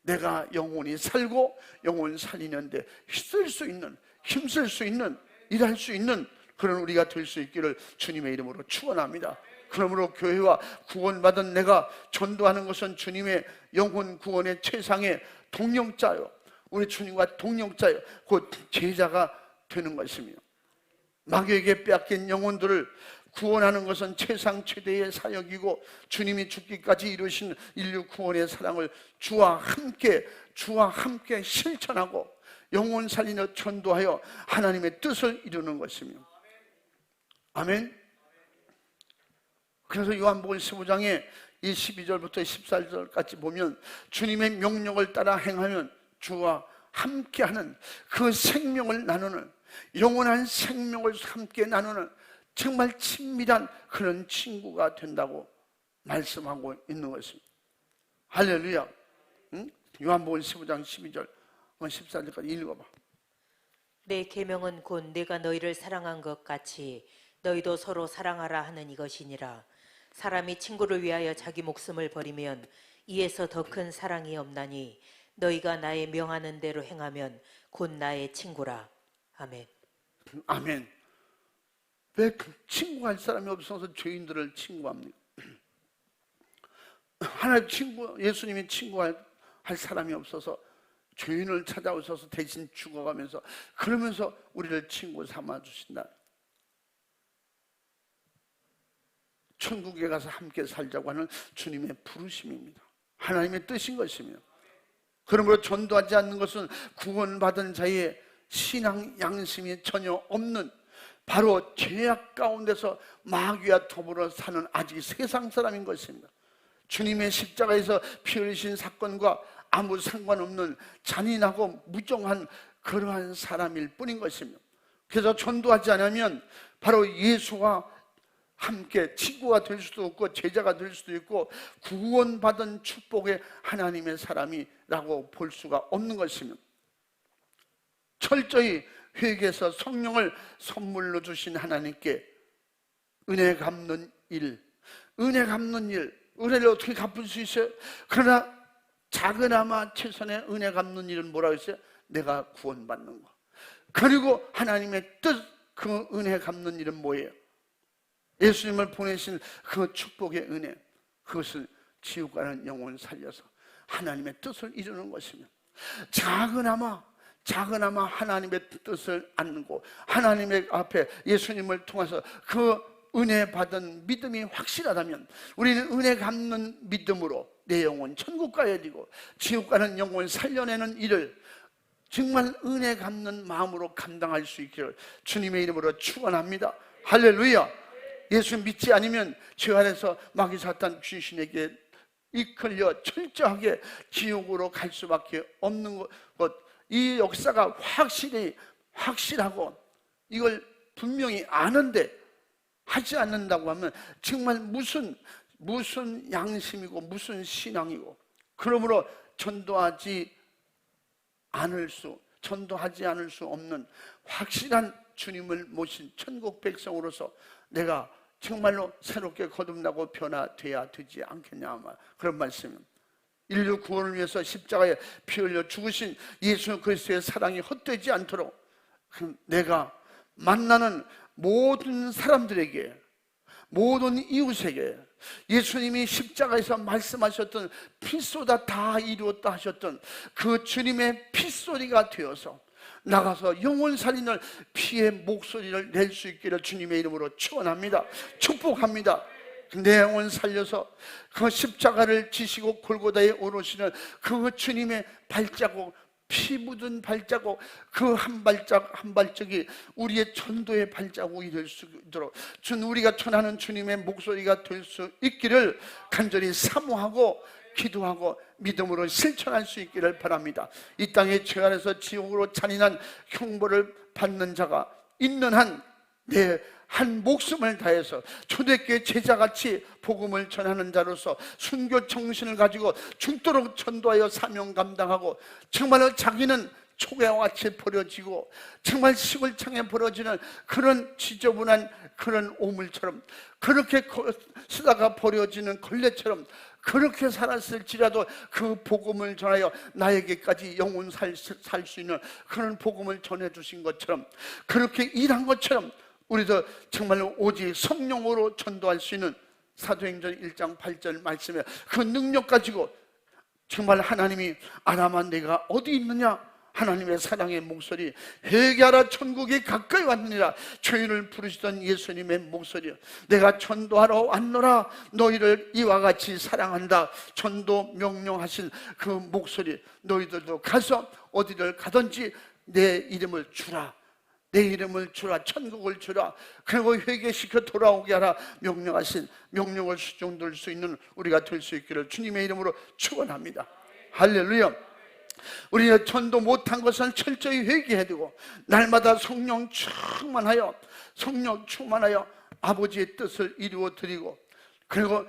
내가 영혼이 살고 영혼 살리는데 쓸 수 있는, 힘쓸 수 있는, 일할 수 있는 그런 우리가 될 수 있기를 주님의 이름으로 축원합니다. 그러므로 교회와 구원받은 내가 전도하는 것은 주님의 영혼 구원의 최상의 동력자요, 우리 주님과 동력자요, 곧 제자가 되는 것입니다. 마귀에게 빼앗긴 영혼들을 구원하는 것은 최상 최대의 사역이고, 주님이 죽기까지 이루신 인류 구원의 사랑을 주와 함께 실천하고 영혼 살리며 전도하여 하나님의 뜻을 이루는 것입니다. 아멘. 그래서 요한복음 15장에 이 12절부터 14절까지 보면 주님의 명령을 따라 행하면 주와 함께하는 그 생명을 나누는, 영원한 생명을 함께 나누는 정말 친밀한 그런 친구가 된다고 말씀하고 있는 것입니다. 할렐루야. 요한복음 15장 12절 14절까지 읽어봐. 내 계명은 곧 내가 너희를 사랑한 것 같이 너희도 서로 사랑하라 하는 이것이니라. 사람이 친구를 위하여 자기 목숨을 버리면 이에서 더 큰 사랑이 없나니 너희가 나의 명하는 대로 행하면 곧 나의 친구라. 아멘. 아멘. 왜 친구할 사람이 없어서 죄인들을 친구합니까? 하나님 친구, 예수님이 친구할 사람이 없어서 죄인을 찾아오셔서 대신 죽어가면서, 그러면서 우리를 친구 삼아 주신다. 천국에 가서 함께 살자고 하는 주님의 부르심입니다. 하나님의 뜻인 것이며, 그러므로 전도하지 않는 것은 구원받은 자의 신앙 양심이 전혀 없는, 바로 죄악 가운데서 마귀와 더불어 사는 아직 세상 사람인 것입니다. 주님의 십자가에서 피 흘리신 사건과 아무 상관없는 잔인하고 무정한 그러한 사람일 뿐인 것입니다. 그래서 전도하지 않으면 바로 예수와 함께 친구가 될 수도 없고 제자가 될 수도 있고 구원받은 축복의 하나님의 사람이라고 볼 수가 없는 것이며, 철저히 회개해서 성령을 선물로 주신 하나님께 은혜 갚는 일, 은혜를 어떻게 갚을 수 있어요? 그러나 작은아마 최선의 은혜 갚는 일은 뭐라고 했어요? 내가 구원받는 거. 그리고 하나님의 뜻, 그 은혜 갚는 일은 뭐예요? 예수님을 보내신 그 축복의 은혜, 그것을 지옥 가는 영혼 살려서 하나님의 뜻을 이루는 것이며, 작은아마 하나님의 뜻을 안고 하나님의 앞에 예수님을 통해서 그 은혜 받은 믿음이 확실하다면, 우리는 은혜 갚는 믿음으로 내 영혼 천국 가야 되고 지옥 가는 영혼 살려내는 일을 정말 은혜 갚는 마음으로 감당할 수 있기를 주님의 이름으로 축원합니다. 할렐루야. 예수 믿지 않으면 죄 아래서 마귀 사탄 귀신에게 이끌려 철저하게 지옥으로 갈 수밖에 없는 것, 이 역사가 확실하고 이걸 분명히 아는데 하지 않는다고 하면 정말 무슨 양심이고 무슨 신앙이고, 그러므로 전도하지 않을 수 없는 확실한 주님을 모신 천국 백성으로서 내가 정말로 새롭게 거듭나고 변화돼야 되지 않겠냐, 그런 말씀입니다. 인류 구원을 위해서 십자가에 피 흘려 죽으신 예수 그리스도의 사랑이 헛되지 않도록 내가 만나는 모든 사람들에게, 모든 이웃에게 예수님이 십자가에서 말씀하셨던 피소다 다 이루었다 하셨던 그 주님의 피소리가 되어서 나가서 영혼 살리는 피의 목소리를 낼 수 있기를 주님의 이름으로 축원합니다. 축복합니다. 내 영혼 살려서 그 십자가를 지시고 골고다에 오르시는 그 주님의 발자국, 피 묻은 발자국, 그 한 발짝이 우리의 전도의 발자국이 될 수 있도록 우리가 전하는 주님의 목소리가 될 수 있기를 간절히 사모하고 기도하고 믿음으로 실천할 수 있기를 바랍니다. 이 땅의 죄 안에서 지옥으로 잔인한 형벌을 받는 자가 있는 한 내 한 목숨을 다해서 초대교회 제자같이 복음을 전하는 자로서 순교 정신을 가지고 죽도록 전도하여 사명 감당하고, 정말로 자기는 초계와 같이 버려지고 정말 시골창에 버려지는 그런 지저분한 그런 오물처럼, 그렇게 쓰다가 버려지는 걸레처럼 그렇게 살았을지라도 그 복음을 전하여 나에게까지 영혼 살 수 있는 그런 복음을 전해주신 것처럼, 그렇게 일한 것처럼 우리도 정말로 오직 성령으로 전도할 수 있는 사도행전 1장 8절 말씀에 그 능력 가지고 정말 하나님이 아람아 내가 어디 있느냐, 하나님의 사랑의 목소리, 회개하라 천국이 가까이 왔느니라, 죄인을 부르시던 예수님의 목소리, 내가 전도하러 왔노라 너희를 이와 같이 사랑한다, 전도 명령하신 그 목소리, 너희들도 가서 어디를 가든지 내 이름을 주라, 천국을 주라, 그리고 회개시켜 돌아오게 하라 명령하신 명령을 수종들 수 있는 우리가 될 수 있기를 주님의 이름으로 축원합니다. 할렐루야. 우리가 전도 못한 것은 철저히 회개해야 되고, 날마다 성령 충만하여 아버지의 뜻을 이루어 드리고, 그리고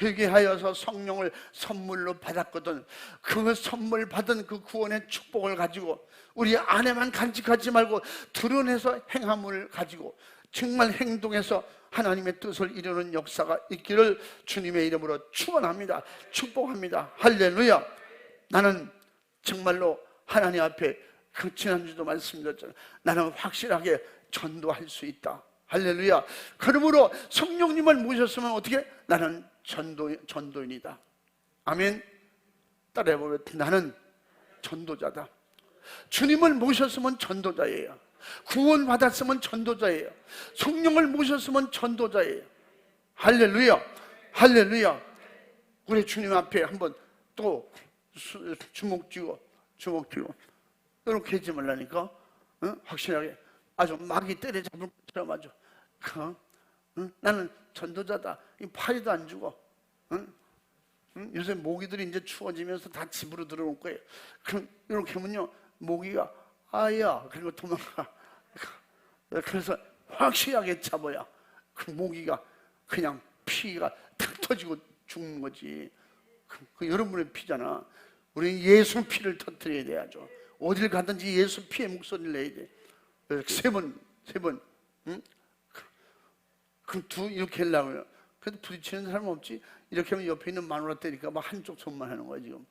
회개하여서 성령을 선물로 받았거든, 그 선물 받은 그 구원의 축복을 가지고 우리 안에만 간직하지 말고 드러내서 행함을 가지고 정말 행동해서 하나님의 뜻을 이루는 역사가 있기를 주님의 이름으로 축원합니다. 축복합니다. 할렐루야. 나는 정말로 하나님 앞에 그 지난주도 말씀드렸잖아요. 나는 확실하게 전도할 수 있다. 할렐루야. 그러므로 성령님을 모셨으면 어떻게? 나는 전도인이다. 아멘. 따라해보면 나는 전도자다. 주님을 모셨으면 전도자예요. 구원 받았으면 전도자예요. 성령을 모셨으면 전도자예요. 할렐루야. 할렐루야. 우리 주님 앞에 한번 또 주먹 쥐고 이렇게 하지 말라니까. 확실하게 아주 마귀 때려잡을 것처럼 아주 나는 전도자다. 파리도 안 주고 요새 모기들이 이제 추워지면서 다 집으로 들어올 거예요. 그럼 이렇게 하면요 모기가 아야 그리고 도망가. 그래서 확실하게 잡아야 그 모기가 그냥 피가 탁 터지고 죽는 거지. 그 여러분의 피잖아. 우리는 예수 피를 터뜨려야 돼야죠. 어딜 가든지 예수 피의 목소리를 내야 돼. 세 번, 응? 그럼 이렇게 하려고요. 그래도 부딪히는 사람 없지? 이렇게 하면 옆에 있는 마누라 때리니까 막 한쪽 손만 하는 거야 지금.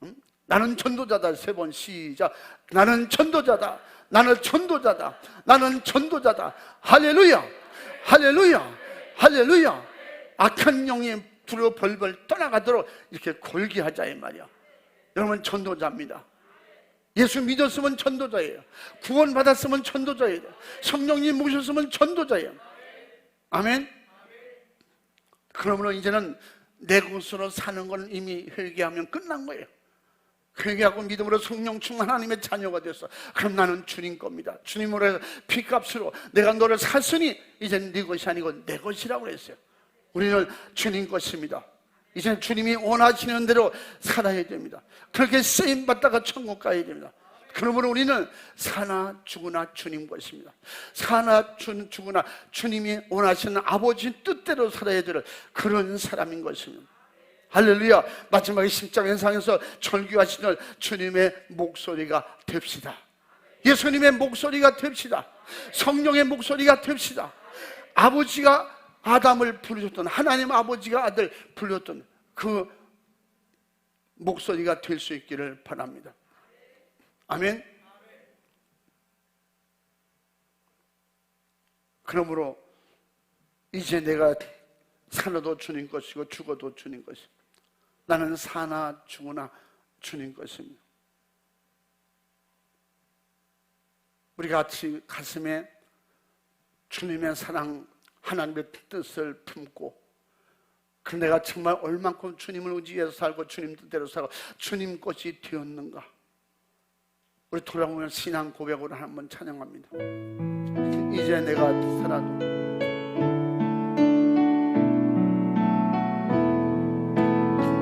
응? 나는 전도자다. 3번 시작. 나는 전도자다. 나는 전도자다. 나는 전도자다. 할렐루야, 할렐루야, 할렐루야. 악한 영이 두려워 벌벌 떠나가도록 이렇게 골기 하자 이 말이야. 여러분 전도자입니다. 예수 믿었으면 전도자예요. 구원 받았으면 전도자예요. 성령님 모셨으면 전도자예요. 아멘. 그러므로 이제는 내 것으로 사는 건 이미 회개하면 끝난 거예요. 회개하고 믿음으로 성령 충만 하나님의 자녀가 됐어. 그럼 나는 주님 겁니다. 주님으로 해서 피값으로 내가 너를 샀으니 이제는 네 것이 아니고 내 것이라고 했어요. 우리는 주님 것입니다. 이제 주님이 원하시는 대로 살아야 됩니다. 그렇게 쓰임받다가 천국 가야 됩니다. 그러므로 우리는 사나 죽으나 주님 것입니다. 사나 죽으나 주님이 원하시는 아버지 뜻대로 살아야 될 그런 사람인 것입니다. 할렐루야. 마지막에 십자가상에서 절규하시는 주님의 목소리가 됩시다. 예수님의 목소리가 됩시다. 성령의 목소리가 됩시다. 아버지가 아담을 부르셨던, 하나님 아버지가 아들 불렀던 그 목소리가 될 수 있기를 바랍니다. 아멘. 그러므로 이제 내가 살아도 주님 것이고 죽어도 주님 것입니다. 나는 사나 죽으나 주님 것입니다. 우리 같이 가슴에 주님의 사랑, 하나님의 뜻을 품고, 그 내가 정말 얼만큼 주님을 의지해서 살고 주님 뜻대로 살고 주님 것이 되었는가. 우리 돌아보면 신앙 고백으로 한번 찬양합니다. 이제 내가 살아도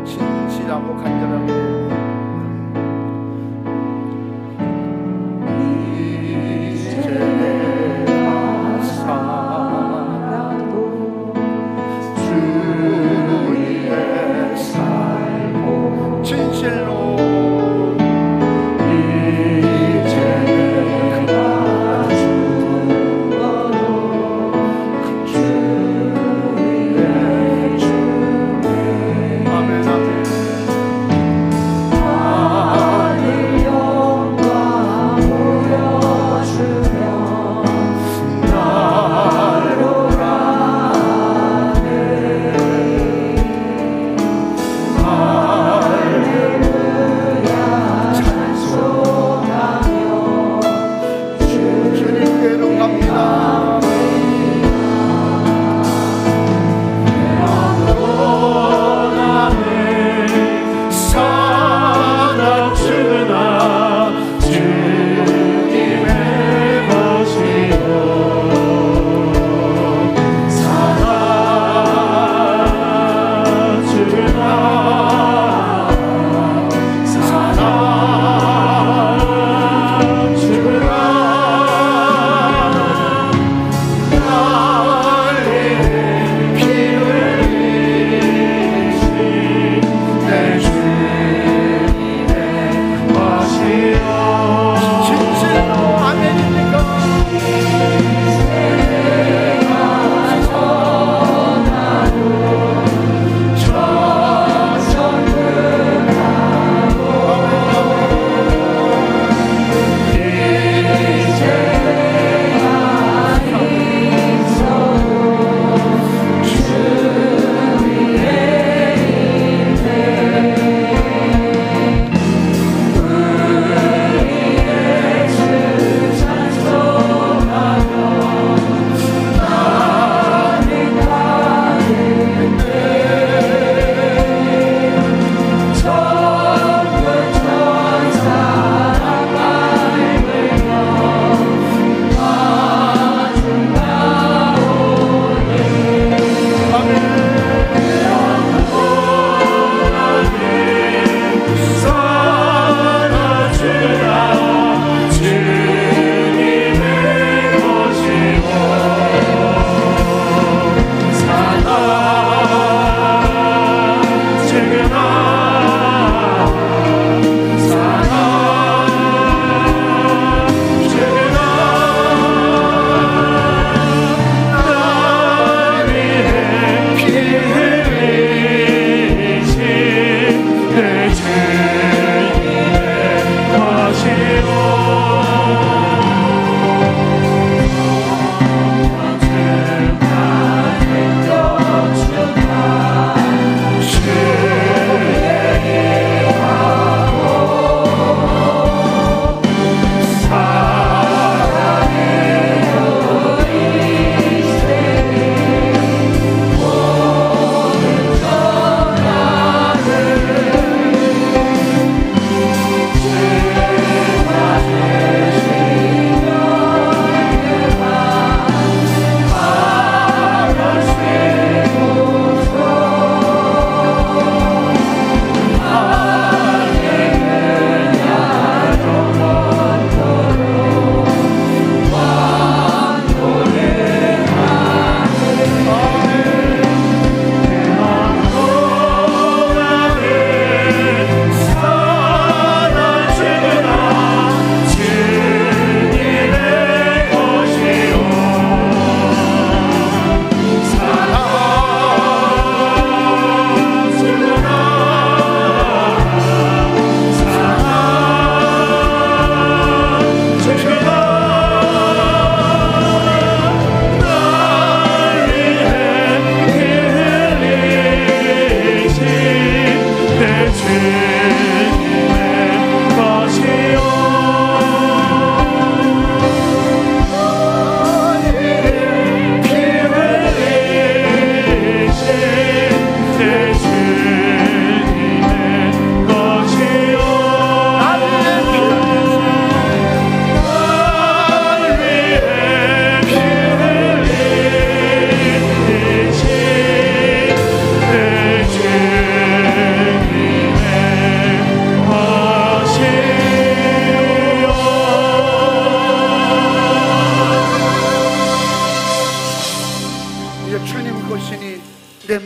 진실하고 간절하게 이제 내가 살아도 주 위에 살고 진실로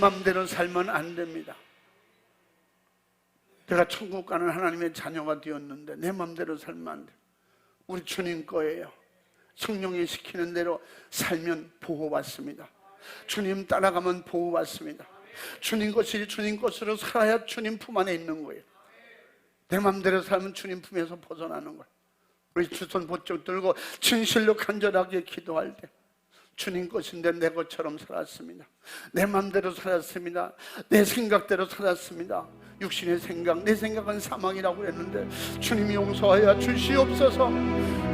맘대로 살면 안 됩니다. 내가 천국 가는 하나님의 자녀가 되었는데 내 맘대로 살면 안 돼요. 우리 주님 거예요. 성령이 시키는 대로 살면 보호받습니다. 주님 따라가면 보호받습니다. 주님 것이 주님 것으로 살아야 주님 품 안에 있는 거예요. 내 맘대로 살면 주님 품에서 벗어나는 거예요. 우리 두 손 번쩍 들고 진실로 간절하게 기도할 때 주님 것인데 내 것처럼 살았습니다. 내 맘대로 살았습니다. 내 생각대로 살았습니다. 육신의 생각, 내 생각은 사망이라고 했는데 주님이 용서하여 주시옵소서.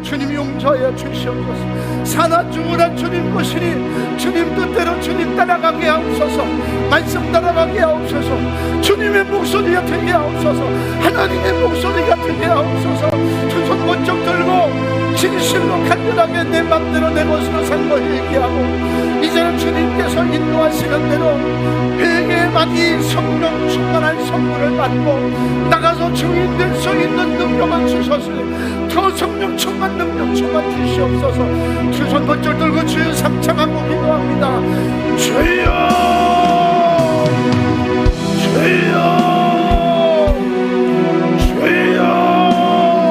주님이 용서하여 주시옵소서. 사나 죽으라 주님 것이니 주님 뜻대로 주님 따라가게 하옵소서. 말씀 따라가게 하옵소서. 주님의 목소리가 되게 하옵소서. 하나님의 목소리가 되게 하옵소서. 두 손 번쩍 들고 진실로 간절하게 내 맘대로 내 것으로 산 걸 얘기하고 이제는 주님께서 인도하시는 대로 회개만 이 성령 충만한 선물을 받고 나가서 증인 될 수 있는 능력을 주셨으니 더 성령 충만 능력 충만 주시옵소서. 두 손